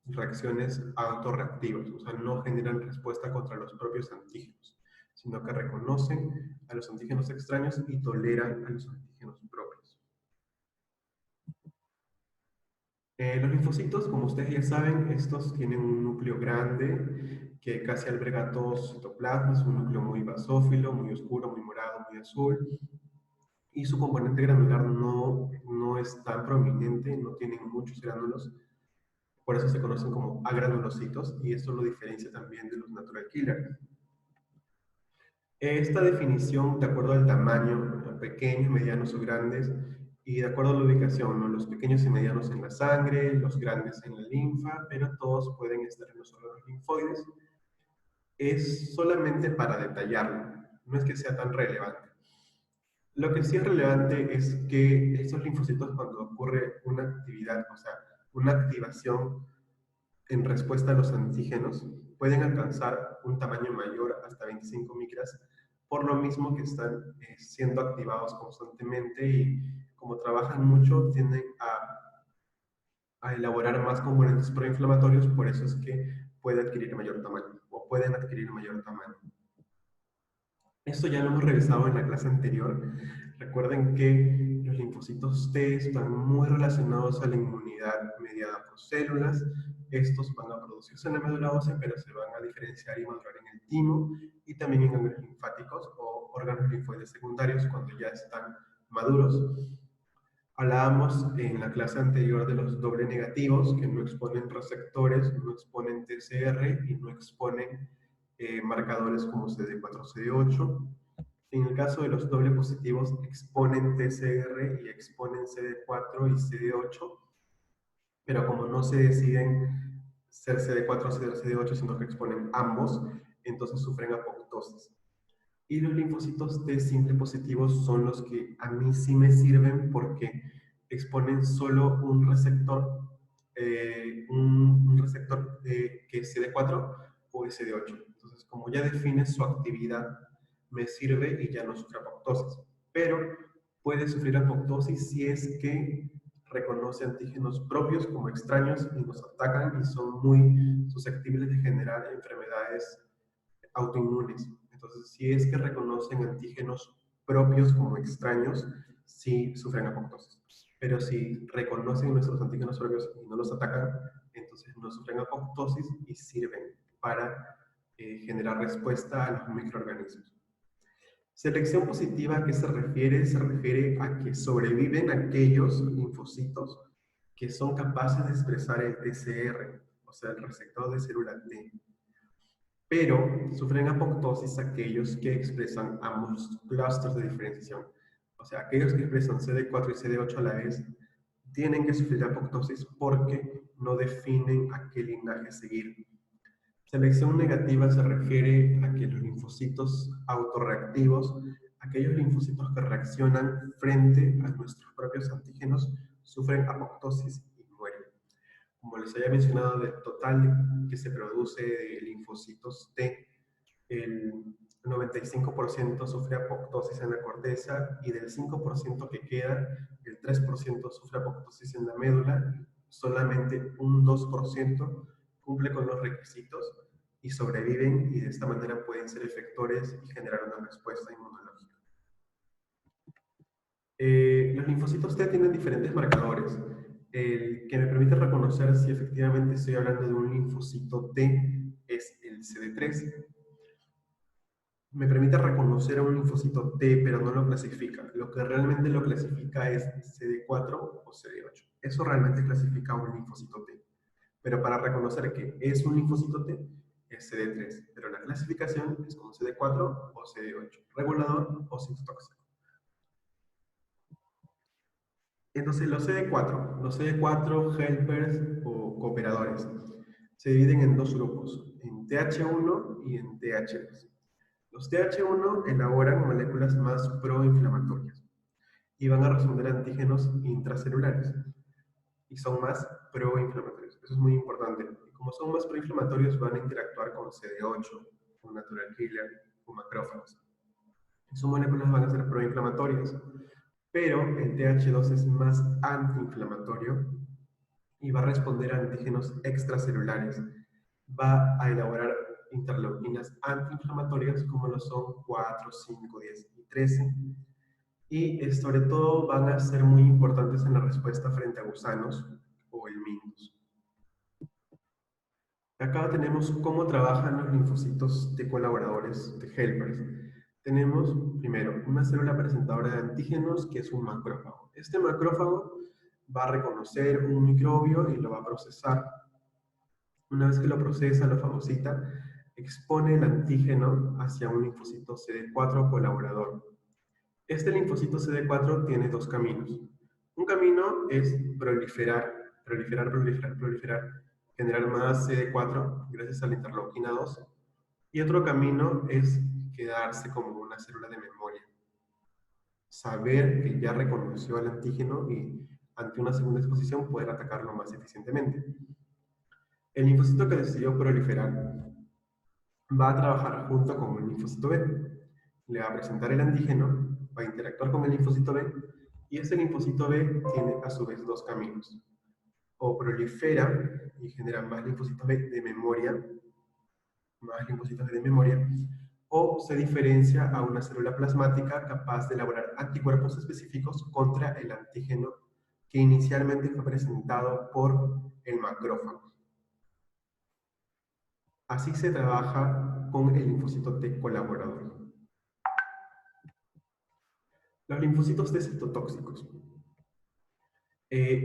reacciones autorreactivas, o sea, no generan respuesta contra los propios antígenos, sino que reconocen a los antígenos extraños y toleran a los antígenos propios. Los linfocitos, como ustedes ya saben, estos tienen un núcleo grande que casi alberga todos los citoplasmas, un núcleo muy basófilo, muy oscuro, muy morado, muy azul, y su componente granular no es tan prominente, no tienen muchos gránulos, por eso se conocen como agranulocitos, y esto lo diferencia también de los natural killer. Esta definición, de acuerdo al tamaño, pequeños, medianos o grandes, y de acuerdo a la ubicación, ¿no? Los pequeños y medianos en la sangre, los grandes en la linfa, pero todos pueden estar en los órganos linfoides. Es solamente para detallarlo, no es que sea tan relevante. Lo que sí es relevante es que estos linfocitos, cuando ocurre una actividad, o sea, una activación en respuesta a los antígenos, pueden alcanzar un tamaño mayor, hasta 25 micras, por lo mismo que están siendo activados constantemente y como trabajan mucho, tienden a elaborar más componentes proinflamatorios, por eso es que puede adquirir mayor tamaño, o pueden adquirir mayor tamaño. Esto ya lo hemos revisado en la clase anterior. Recuerden que los linfocitos T están muy relacionados a la inmunidad mediada por células. Estos van a producirse en la médula ósea, pero se van a diferenciar y madurar en el timo y también en ganglios linfáticos o órganos linfoides secundarios cuando ya están maduros. Hablábamos en la clase anterior de los doble negativos, que no exponen receptores, no exponen TCR y no exponen marcadores como CD4 o CD8. En el caso de los doble positivos, exponen TCR y exponen CD4 y CD8, pero como no se deciden ser CD4 o CD8, sino que exponen ambos, entonces sufren apoptosis. Y los linfocitos T simple positivos son los que a mí sí me sirven porque exponen solo un receptor que es CD4 o CD8. Entonces, como ya define su actividad, me sirve y ya no sufre apoptosis. Pero puede sufrir apoptosis si es que reconoce antígenos propios como extraños y nos atacan y son muy susceptibles de generar enfermedades autoinmunes. Entonces, si es que reconocen antígenos propios como extraños, sí sufren apoptosis. Pero si reconocen nuestros antígenos propios y no los atacan, entonces no sufren apoptosis y sirven para generar respuesta a los microorganismos. Selección positiva, ¿a qué se refiere? Se refiere a que sobreviven aquellos linfocitos que son capaces de expresar el TCR, o sea, el receptor de célula T. Pero sufren apoptosis aquellos que expresan ambos clústeres de diferenciación. O sea, aquellos que expresan CD4 y CD8 a la vez tienen que sufrir apoptosis porque no definen a qué linaje seguir. Selección negativa se refiere a que los linfocitos autorreactivos, aquellos linfocitos que reaccionan frente a nuestros propios antígenos, sufren apoptosis y mueren. Como les había mencionado, del total que se produce de linfocitos T, el 95% sufre apoptosis en la corteza y del 5% que queda, el 3% sufre apoptosis en la médula, solamente un 2% cumple con los requisitos y sobreviven y de esta manera pueden ser efectores y generar una respuesta inmunológica. Los linfocitos T tienen diferentes marcadores. El que me permite reconocer si efectivamente estoy hablando de un linfocito T es el CD3. Me permite reconocer a un linfocito T, pero no lo clasifica. Lo que realmente lo clasifica es CD4 o CD8. Eso realmente clasifica a un linfocito T. Pero para reconocer que es un linfocito T, es CD3. Pero la clasificación es como CD4 o CD8. Regulador o citotóxico. Entonces, los CD4 helpers o cooperadores, se dividen en dos grupos, en TH1 y en TH2. Los TH1 elaboran moléculas más proinflamatorias y van a responder a antígenos intracelulares y son más proinflamatorios. Eso es muy importante. Y como son más proinflamatorios, van a interactuar con CD8, con natural killer, con macrófagos. Sus moléculas van a ser proinflamatorias. Pero el TH2 es más antiinflamatorio y va a responder a antígenos extracelulares. Va a elaborar interleuquinas antiinflamatorias como lo son 4, 5, 10 y 13. Y sobre todo van a ser muy importantes en la respuesta frente a gusanos o el minus. Acá tenemos cómo trabajan los linfocitos de colaboradores, de helpers. Tenemos, primero, una célula presentadora de antígenos, que es un macrófago. Este macrófago va a reconocer un microbio y lo va a procesar. Una vez que lo procesa, lo fagocita, expone el antígeno hacia un linfocito CD4 colaborador. Este linfocito CD4 tiene dos caminos. Un camino es proliferar, generar más CD4 gracias a la interleuquina 2. Y otro camino es quedarse como una célula de memoria. Saber que ya reconoció al antígeno y ante una segunda exposición poder atacarlo más eficientemente. El linfocito que decidió proliferar va a trabajar junto con el linfocito B. Le va a presentar el antígeno, va a interactuar con el linfocito B y ese linfocito B tiene a su vez dos caminos. O prolifera y genera más linfocitos B de memoria, o se diferencia a una célula plasmática capaz de elaborar anticuerpos específicos contra el antígeno que inicialmente fue presentado por el macrófago. Así se trabaja con el linfocito T colaborador. Los linfocitos T citotóxicos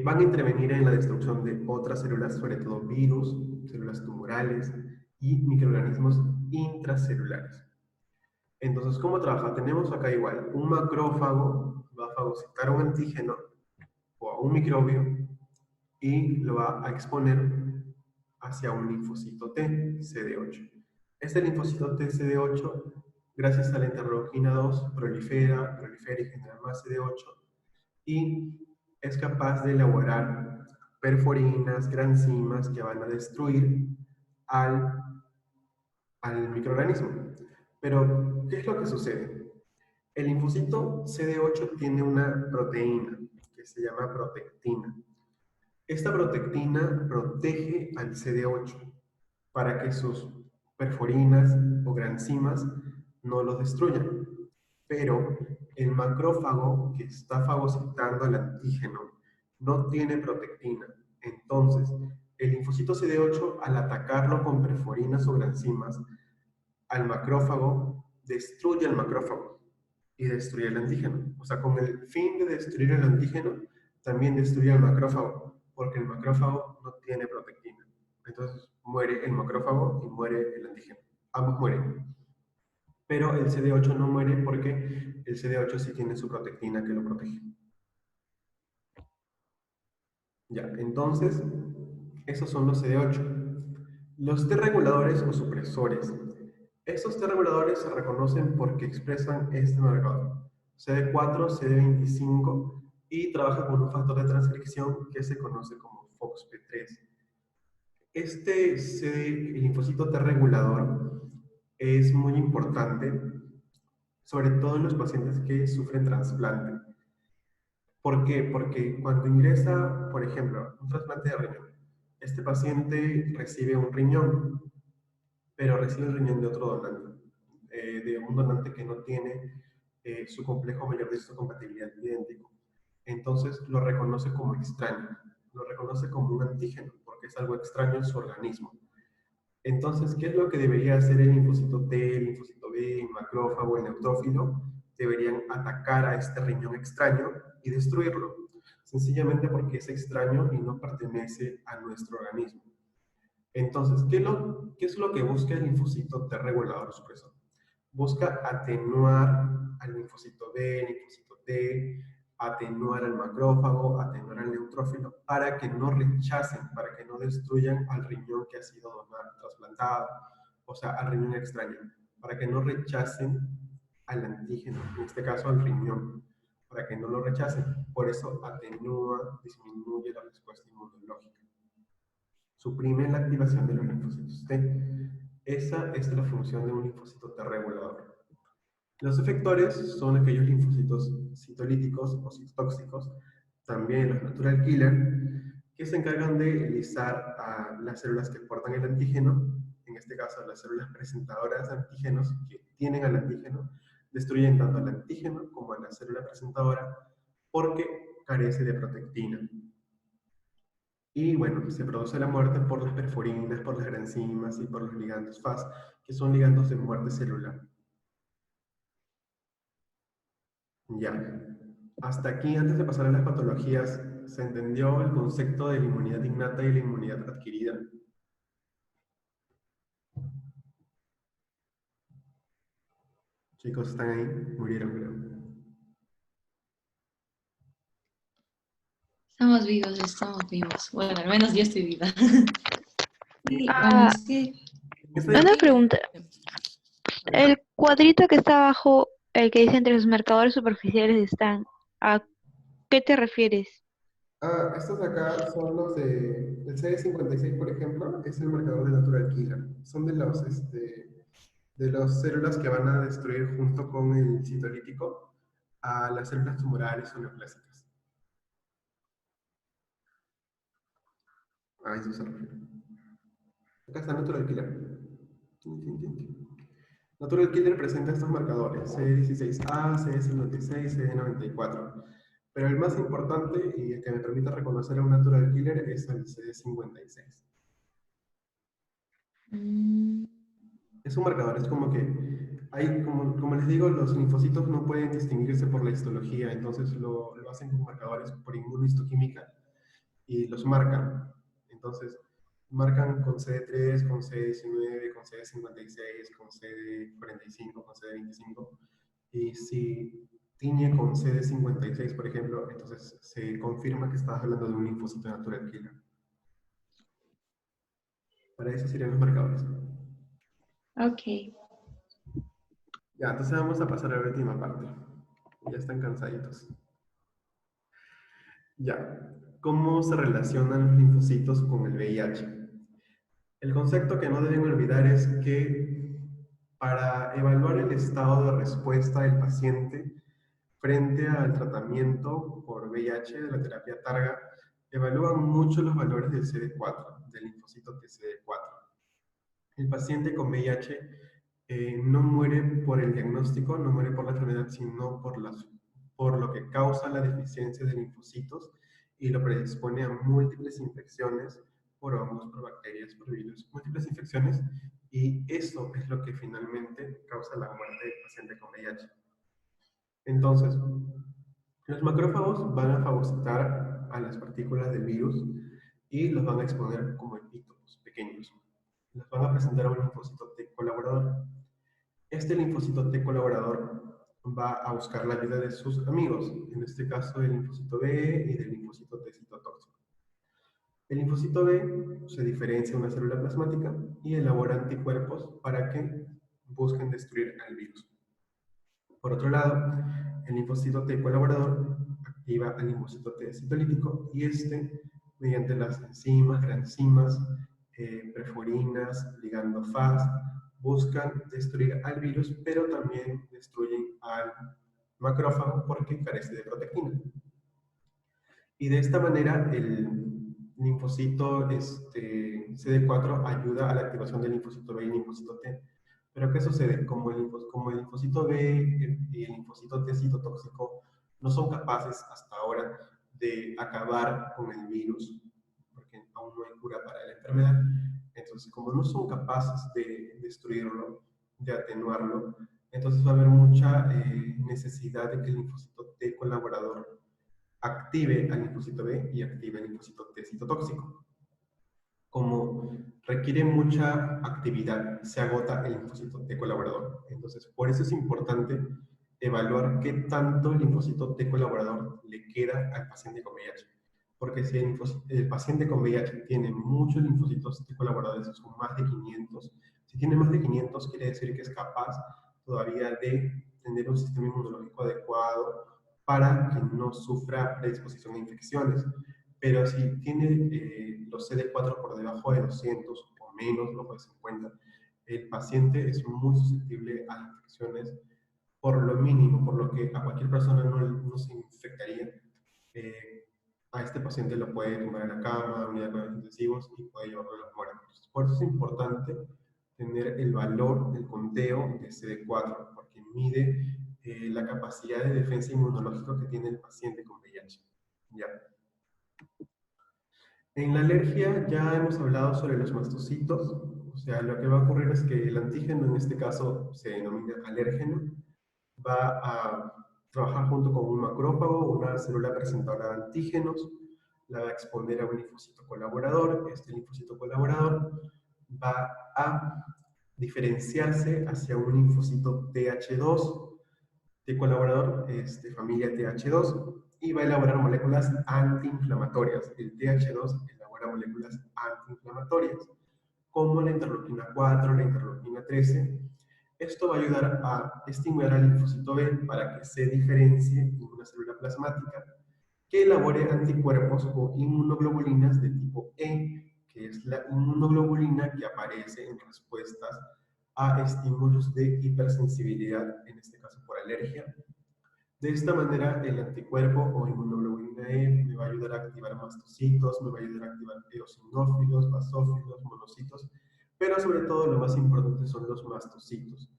van a intervenir en la destrucción de otras células, sobre todo virus, células tumorales y microorganismos intracelulares. Entonces, ¿cómo trabaja? Tenemos acá igual, un macrófago va a fagocitar un antígeno o a un microbio y lo va a exponer hacia un linfocito T, CD8. Este linfocito T, CD8, gracias a la interleuquina 2, prolifera y genera más CD8 y es capaz de elaborar perforinas, granzimas que van a destruir al microorganismo. Pero, ¿qué es lo que sucede? El linfocito CD8 tiene una proteína que se llama protectina. Esta protectina protege al CD8 para que sus perforinas o granzimas no los destruyan. Pero el macrófago que está fagocitando el antígeno no tiene protectina. Entonces, el linfocito CD8, al atacarlo con perforinas o granzimas, al macrófago, destruye el macrófago y destruye el antígeno. O sea, con el fin de destruir el antígeno, también destruye el macrófago, porque el macrófago no tiene protectina. Entonces, muere el macrófago y muere el antígeno. Ambos mueren. Pero el CD8 no muere porque el CD8 sí tiene su protectina que lo protege. Ya, entonces, esos son los CD8. Los T reguladores o supresores. Estos T reguladores se reconocen porque expresan este marcador, CD4, CD25, y trabajan con un factor de transcripción que se conoce como FOXP3. Este linfocito T regulador es muy importante, sobre todo en los pacientes que sufren trasplante. ¿Por qué? Porque cuando ingresa, por ejemplo, un trasplante de riñón, este paciente recibe un riñón, pero recibe el riñón de otro donante, de un donante que no tiene su complejo mayor de histocompatibilidad idéntico. Entonces lo reconoce como extraño, lo reconoce como un antígeno, porque es algo extraño en su organismo. Entonces, ¿qué es lo que debería hacer el linfocito T, el linfocito B, el macrófago, el neutrófilo? Deberían atacar a este riñón extraño y destruirlo, sencillamente porque es extraño y no pertenece a nuestro organismo. Entonces, ¿qué es lo que busca el linfocito T regulador supresor? Busca atenuar al linfocito B, el linfocito T, atenuar al macrófago, atenuar al neutrófilo, para que no rechacen, para que no destruyan al riñón que ha sido donado, trasplantado, o sea, al riñón extraño, para que no rechacen al antígeno, en este caso al riñón, para que no lo rechacen. Por eso atenúa, disminuye la respuesta inmunológica. Suprime la activación de los linfocitos T. Esa es la función de un linfocito T regulador. Los efectores son aquellos linfocitos citolíticos o citotóxicos, también los natural killer, que se encargan de lisar a las células que portan el antígeno, en este caso las células presentadoras de antígenos que tienen al antígeno, destruyen tanto al antígeno como a la célula presentadora porque carece de protectina. Y bueno, se produce la muerte por las perforinas, por las granzimas y por los ligandos FAS, que son ligandos de muerte celular. Ya. Hasta aquí, antes de pasar a las patologías, ¿se entendió el concepto de la inmunidad innata y la inmunidad adquirida? Chicos, ¿están ahí? Murieron, creo. Estamos vivos, estamos vivos. Bueno, al menos yo estoy viva. Sí, Ah, sí. una pregunta. El cuadrito que está abajo, el que dice entre los marcadores superficiales están, ¿a qué te refieres? Estos de acá son los de... El CD56, por ejemplo, es el marcador de natural killer. Son de las células que van a destruir junto con el citolítico a las células tumorales o neoplásicas. A eso se refiere. Acá está natural killer. Natural killer presenta estos marcadores, CD16A, CD56, CD94. Pero el más importante y el que me permite reconocer a un natural killer es el CD56. Es un marcador, es como que hay, como les digo, los linfocitos no pueden distinguirse por la histología, entonces lo hacen con marcadores por inmunohistoquímica y los marcan. Entonces, marcan con CD3, con CD19, con CD56, con CD45, con CD25. Y si tiñe con CD56, por ejemplo, entonces se confirma que estás hablando de un linfocito natural killer. Para eso serían los marcadores. Ok. Ya, entonces vamos a pasar a la última parte. Ya están cansaditos. Ya, ¿cómo se relacionan los linfocitos con el VIH? El concepto que no deben olvidar es que para evaluar el estado de respuesta del paciente frente al tratamiento por VIH de la terapia Targa, evalúan mucho los valores del CD4, del linfocito TCD4. El paciente con VIH no muere por el diagnóstico, no muere por la enfermedad, sino por lo que causa la deficiencia de linfocitos y lo predispone a múltiples infecciones por hongos, por bacterias, por virus, múltiples infecciones, y eso es lo que finalmente causa la muerte del paciente con VIH. Entonces, los macrófagos van a fagocitar a las partículas del virus y los van a exponer como epítopos pequeños. Los van a presentar a un linfocito T colaborador. Este linfocito T colaborador va a buscar la ayuda de sus amigos, en este caso del linfocito B y del linfocito T citotóxico. El linfocito B se diferencia de una célula plasmática y elabora anticuerpos para que busquen destruir al virus. Por otro lado, el linfocito T colaborador activa al linfocito T citolítico y mediante las enzimas, granzimas, perforinas, ligando Fas, buscan destruir al virus, pero también destruyen al macrófago porque carece de protectina. Y de esta manera, el linfocito CD4 ayuda a la activación del linfocito B y linfocito T. Pero ¿qué sucede? Como el linfocito B y el linfocito T citotóxico no son capaces hasta ahora de acabar con el virus, porque aún no hay cura para la enfermedad, entonces como no son capaces de destruirlo, de atenuarlo, entonces va a haber mucha necesidad de que el linfocito T colaborador active al linfocito B y active el linfocito T citotóxico. Como requiere mucha actividad, se agota el linfocito T colaborador. Entonces, por eso es importante evaluar qué tanto linfocito T colaborador le queda al paciente con VIH. Porque si el paciente con VIH tiene muchos linfocitos T colaboradores, son más de 500, si tiene más de 500 quiere decir que es capaz todavía de tener un sistema inmunológico adecuado para que no sufra predisposición a infecciones. Pero si tiene los CD4 por debajo de 200 o menos, bajo de 50, el paciente es muy susceptible a infecciones por lo mínimo, por lo que a cualquier persona no se infectaría. A este paciente lo puede tumbar en la cama, unidad de cuidados intensivos y puede llevarlo a los muertos. Por eso es importante tener el valor del conteo de CD4, porque mide la capacidad de defensa inmunológica que tiene el paciente con VIH. ¿Ya? En la alergia ya hemos hablado sobre los mastocitos, o sea, lo que va a ocurrir es que el antígeno, en este caso se denomina alérgeno, va a trabajar junto con un macrófago, una célula presentadora de antígenos, la va a exponer a un linfocito colaborador. Este linfocito colaborador va a diferenciarse hacia un linfocito TH2, T colaborador, familia TH2, y va a elaborar moléculas antiinflamatorias. El TH2 elabora moléculas antiinflamatorias, como la interleuquina 4, la interleuquina 13. Esto va a ayudar a estimular al linfocito B para que se diferencie en una célula plasmática que elabore anticuerpos o inmunoglobulinas de tipo E, que es la inmunoglobulina que aparece en respuestas a estímulos de hipersensibilidad, en este caso por alergia. De esta manera, el anticuerpo o inmunoglobulina E me va a ayudar a activar mastocitos, me va a ayudar a activar eosinófilos, basófilos, monocitos, pero sobre todo lo más importante son los mastocitos.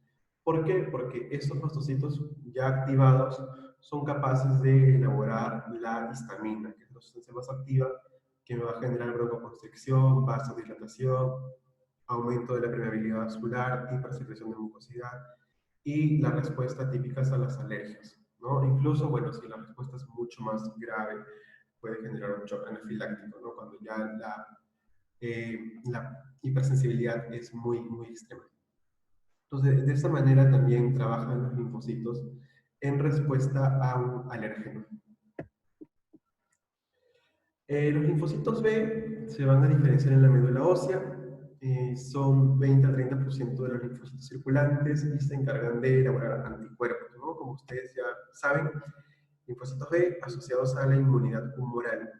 ¿Por qué? Porque estos mastocitos ya activados son capaces de elaborar la histamina, que es la sustancia más activa que me va a generar broncoconstricción, vasodilatación, aumento de la permeabilidad vascular, hipersecreción de mucosidad y la respuesta típica a las alergias, ¿no? Incluso, bueno, si la respuesta es mucho más grave, puede generar un shock anafiláctico, ¿no? Cuando ya la hipersensibilidad es muy, muy extrema. Entonces, de esta manera también trabajan los linfocitos en respuesta a un alérgeno. Los linfocitos B se van a diferenciar en la médula ósea. Son 20 a 30% de los linfocitos circulantes y se encargan de elaborar anticuerpos, ¿no? Como ustedes ya saben, linfocitos B asociados a la inmunidad humoral.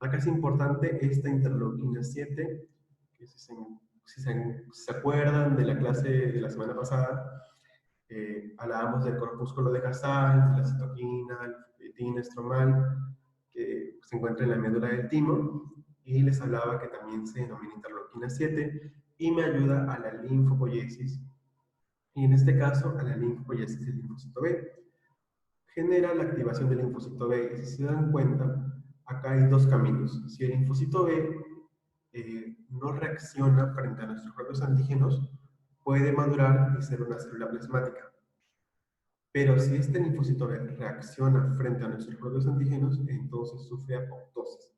Acá es importante esta interleuquina 7, que si se acuerdan de la clase de la semana pasada, hablábamos del corpúsculo de Casal, de la citoquina, la ferritina, estromal, que se encuentra en la médula del timo, y les hablaba que también se denomina interleuquina 7, y me ayuda a la linfopoiesis, y en este caso a la linfopoiesis del linfocito B. Genera la activación del linfocito B, y si se dan cuenta, acá hay dos caminos. Si el linfocito B no reacciona frente a nuestros propios antígenos, puede madurar y ser una célula plasmática. Pero si este linfocito B reacciona frente a nuestros propios antígenos, entonces sufre apoptosis.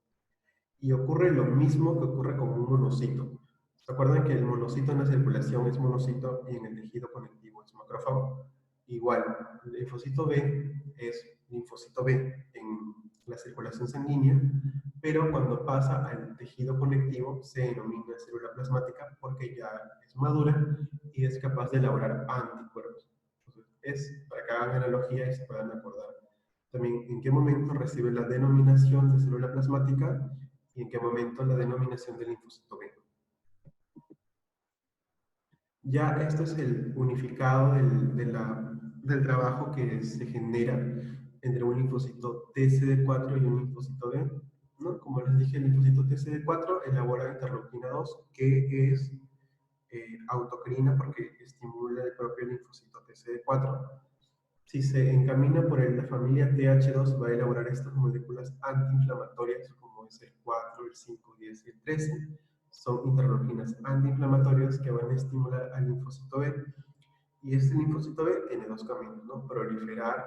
Y ocurre lo mismo que ocurre con un monocito. ¿Se acuerdan que el monocito en la circulación es monocito y en el tejido conectivo es macrófago? Igual, el linfocito B es linfocito B en la circulación sanguínea, pero cuando pasa al tejido conectivo se denomina célula plasmática porque ya es madura y es capaz de elaborar anticuerpos. Entonces, es para que hagan analogía y se puedan acordar también en qué momento recibe la denominación de célula plasmática y en qué momento la denominación del linfocito B. Ya esto es el unificado del trabajo que se genera entre un linfocito TCD4 y un linfocito B, ¿no? Como les dije, el linfocito TCD4 elabora interleuquina 2, que es autocrina porque estimula el propio linfocito TCD4. Si se encamina por la familia TH2, va a elaborar estas moléculas antiinflamatorias, como es el 4, el 5, 10 y el 13. Son interleuquinas antiinflamatorias que van a estimular al linfocito B. Y este linfocito B tiene dos caminos, ¿no? Proliferar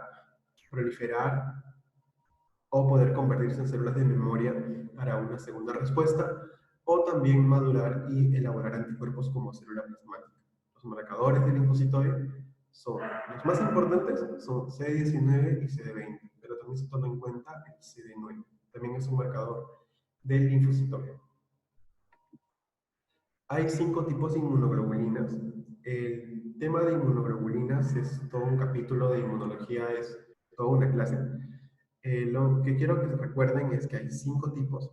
o poder convertirse en células de memoria para una segunda respuesta, o también madurar y elaborar anticuerpos como célula plasmática. Los marcadores del linfocito B son, los más importantes son CD19 y CD20, pero también se toma en cuenta el CD9. También es un marcador del linfocito B. Hay 5 tipos de inmunoglobulinas. El tema de inmunoglobulinas es todo un capítulo de inmunología, es toda una clase. Lo que quiero que se recuerden es que hay 5 tipos.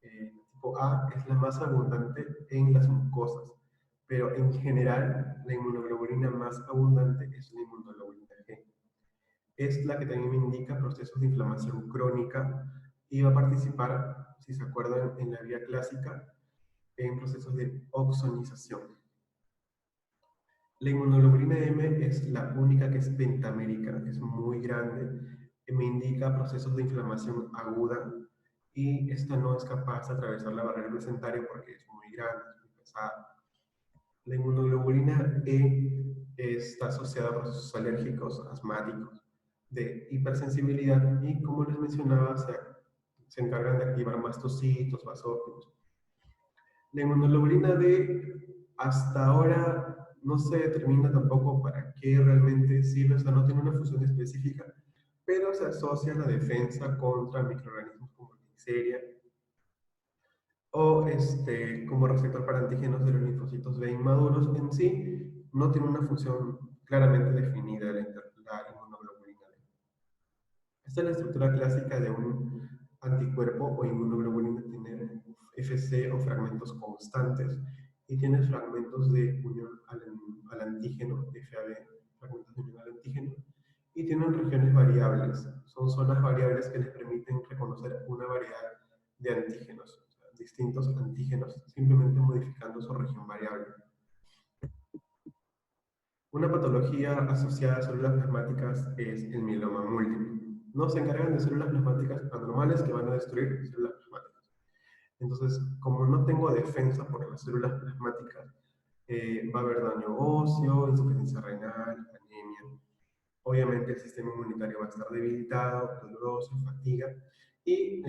El tipo A es la más abundante en las mucosas, pero en general la inmunoglobulina más abundante es la inmunoglobulina G. Es la que también me indica procesos de inflamación crónica y va a participar, si se acuerdan, en la vía clásica, en procesos de oxonización. La inmunoglobulina M es la única que es pentamérica, es muy grande, que me indica procesos de inflamación aguda y esta no es capaz de atravesar la barrera placentaria porque es muy grande, es muy pesada. La inmunoglobulina E está asociada a procesos alérgicos, asmáticos, de hipersensibilidad y, como les mencionaba, se encargan de activar mastocitos, basófilos. La inmunoglobulina D hasta ahora no se determina tampoco para qué realmente sirve, o sea, no tiene una función específica, pero se asocia a la defensa contra microorganismos como la Neisseria o como receptor para antígenos de los linfocitos B inmaduros. En sí no tiene una función claramente definida la inmunoglobulina D. Esta es la estructura clásica de un anticuerpo o inmunoglobulina. Tiene FC o fragmentos constantes y tiene fragmentos de unión al antígeno, FAB, fragmentos de unión al antígeno, y tienen regiones variables. Son zonas variables que les permiten reconocer una variedad de antígenos, o sea, distintos antígenos, simplemente modificando su región variable. Una patología asociada a células plasmáticas es el mieloma múltiple. No se encargan de células plasmáticas anormales que van a destruir células plasmáticas. Entonces, como no tengo defensa por las células plasmáticas, va a haber daño óseo, insuficiencia renal, anemia. Obviamente el sistema inmunitario va a estar debilitado, doloroso, fatiga, y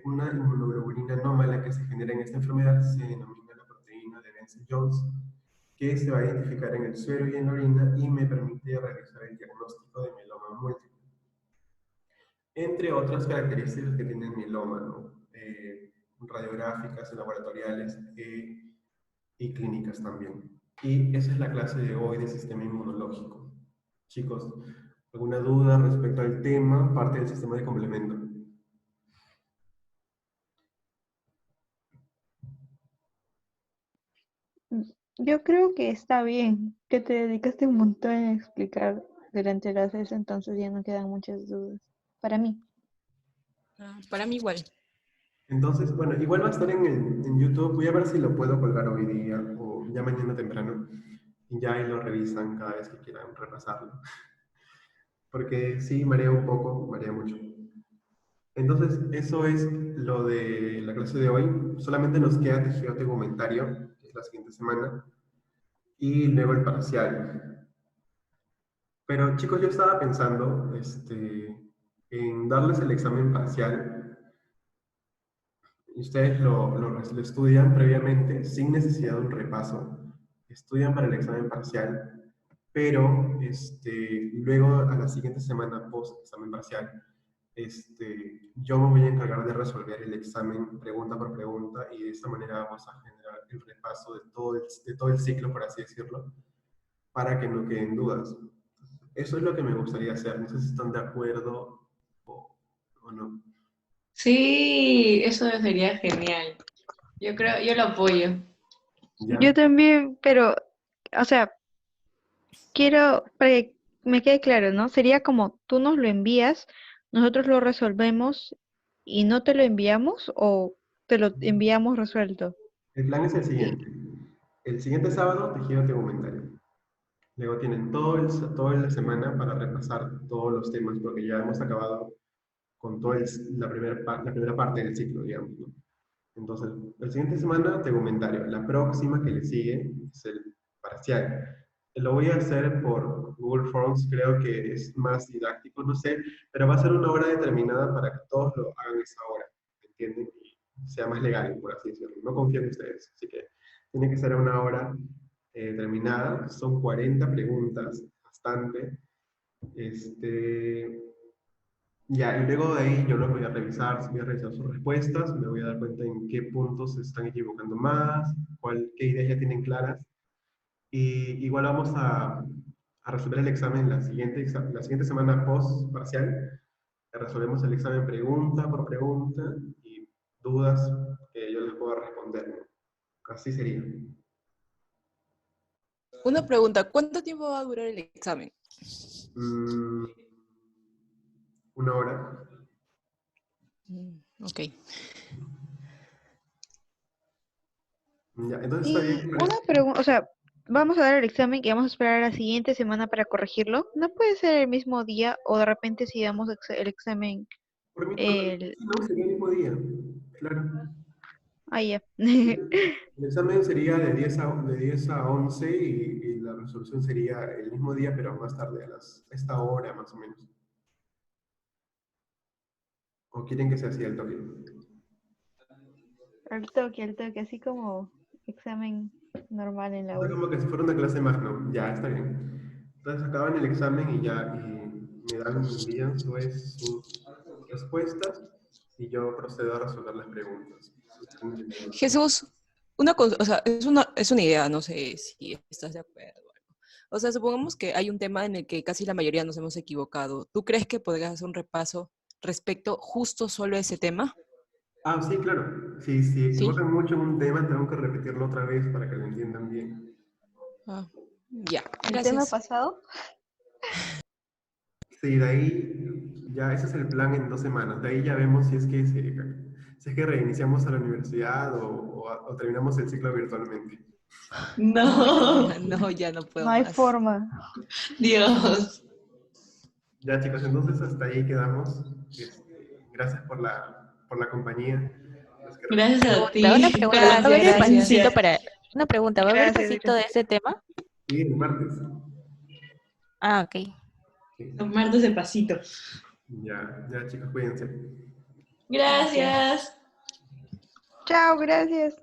una inmunoglobulina anómala que se genera en esta enfermedad se denomina la proteína de Bence-Jones, que se va a identificar en el suero y en la orina y me permite realizar el diagnóstico de mieloma múltiple. Entre otras características que tiene el mieloma, ¿no? Radiográficas, laboratoriales y clínicas también. Y esa es la clase de hoy de sistema inmunológico. Chicos, ¿alguna duda respecto al tema? Parte del sistema de complemento. Yo creo que está bien, que te dedicaste un montón a explicar durante la clase, entonces ya no quedan muchas dudas. Para mí. Para mí igual. Entonces, bueno, igual va a estar en YouTube. Voy a ver si lo puedo colgar hoy día o ya mañana temprano y ya ahí lo revisan cada vez que quieran repasarlo. Porque sí, marea un poco, marea mucho. Entonces, eso es lo de la clase de hoy. Solamente nos queda tejido tegumentario, que es la siguiente semana, y luego el parcial. Pero chicos, yo estaba pensando en darles el examen parcial. Y ustedes lo estudian previamente sin necesidad de un repaso. Estudian para el examen parcial, pero luego a la siguiente semana post-examen parcial, yo me voy a encargar de resolver el examen pregunta por pregunta y de esta manera vamos a generar el repaso de todo el ciclo, por así decirlo, para que no queden dudas. Eso es lo que me gustaría hacer. No sé si están de acuerdo o no. Sí, eso sería genial. Yo creo, yo lo apoyo. ¿Ya? Yo también, pero, o sea, quiero, para que me quede claro, ¿no? Sería como tú nos lo envías, nosotros lo resolvemos y no te lo enviamos o te lo enviamos resuelto. El plan es el Y, siguiente. El siguiente sábado, tejido tegumentario. Luego tienen toda la semana para repasar todos los temas, porque ya hemos acabado con toda la primera parte del ciclo, digamos, ¿no? Entonces, la siguiente semana, tegumentario. La próxima que le sigue es el parcial. Lo voy a hacer por Google Forms, creo que es más didáctico, no sé, pero va a ser una hora determinada para que todos lo hagan esa hora, ¿entienden? Y sea más legal, por así decirlo. No confío en ustedes, así que tiene que ser una hora determinada. Son 40 preguntas, bastante. Ya, y luego de ahí yo los voy a revisar sus respuestas, me voy a dar cuenta en qué puntos se están equivocando más, qué ideas ya tienen claras. Y igual vamos a resolver el examen la siguiente semana post parcial. Resolvemos el examen pregunta por pregunta y dudas que yo les pueda responder, ¿no? Así sería. Una pregunta, ¿cuánto tiempo va a durar el examen? Mm, una hora. Ok. Ya, entonces está y bien. una pregunta, o sea, vamos a dar el examen y vamos a esperar a la siguiente semana para corregirlo. ¿No puede ser el mismo día o de repente si damos el examen Por mí, el... sí, no, sería el mismo día. Claro. Ah, ya. El examen sería de 10 a 11 y la resolución sería el mismo día, pero más tarde, esta hora más o menos. ¿O quieren que sea así el toque? Al toque, así como examen normal en la O sea, U. como que si fuera una clase más, ¿no? Ya, está bien. Entonces acaban el examen y ya me envían sus respuestas y yo procedo a resolver las preguntas. Si tienen dudas. Jesús, o sea, es una idea, no sé si estás de acuerdo. O sea, supongamos que hay un tema en el que casi la mayoría nos hemos equivocado. ¿Tú crees que podrías hacer un repaso respecto justo solo a ese tema? Ah, sí, claro. Si se Sí. equivocan mucho en un tema, tengo que repetirlo otra vez para que lo entiendan bien. Ah, ya, ¿El tema gracias. pasado? Sí, de ahí ya ese es el plan en 2 semanas. De ahí ya vemos si es que reiniciamos a la universidad o terminamos el ciclo virtualmente. No, No, ya no, ya no No puedo hay más. forma. Dios. Ya chicos, entonces hasta ahí quedamos. Gracias por la compañía. Los que Gracias a Pregunta, una ti por pregunta. la ¿Va a haber paciencia. espacito para... Una pregunta, ¿va a haber Gracias, espacito de gracias. ese tema? Sí, el martes. Ah, ok. Sí. Los martes de pasito. Ya chicos, cuídense. Gracias. Gracias. Chao, gracias.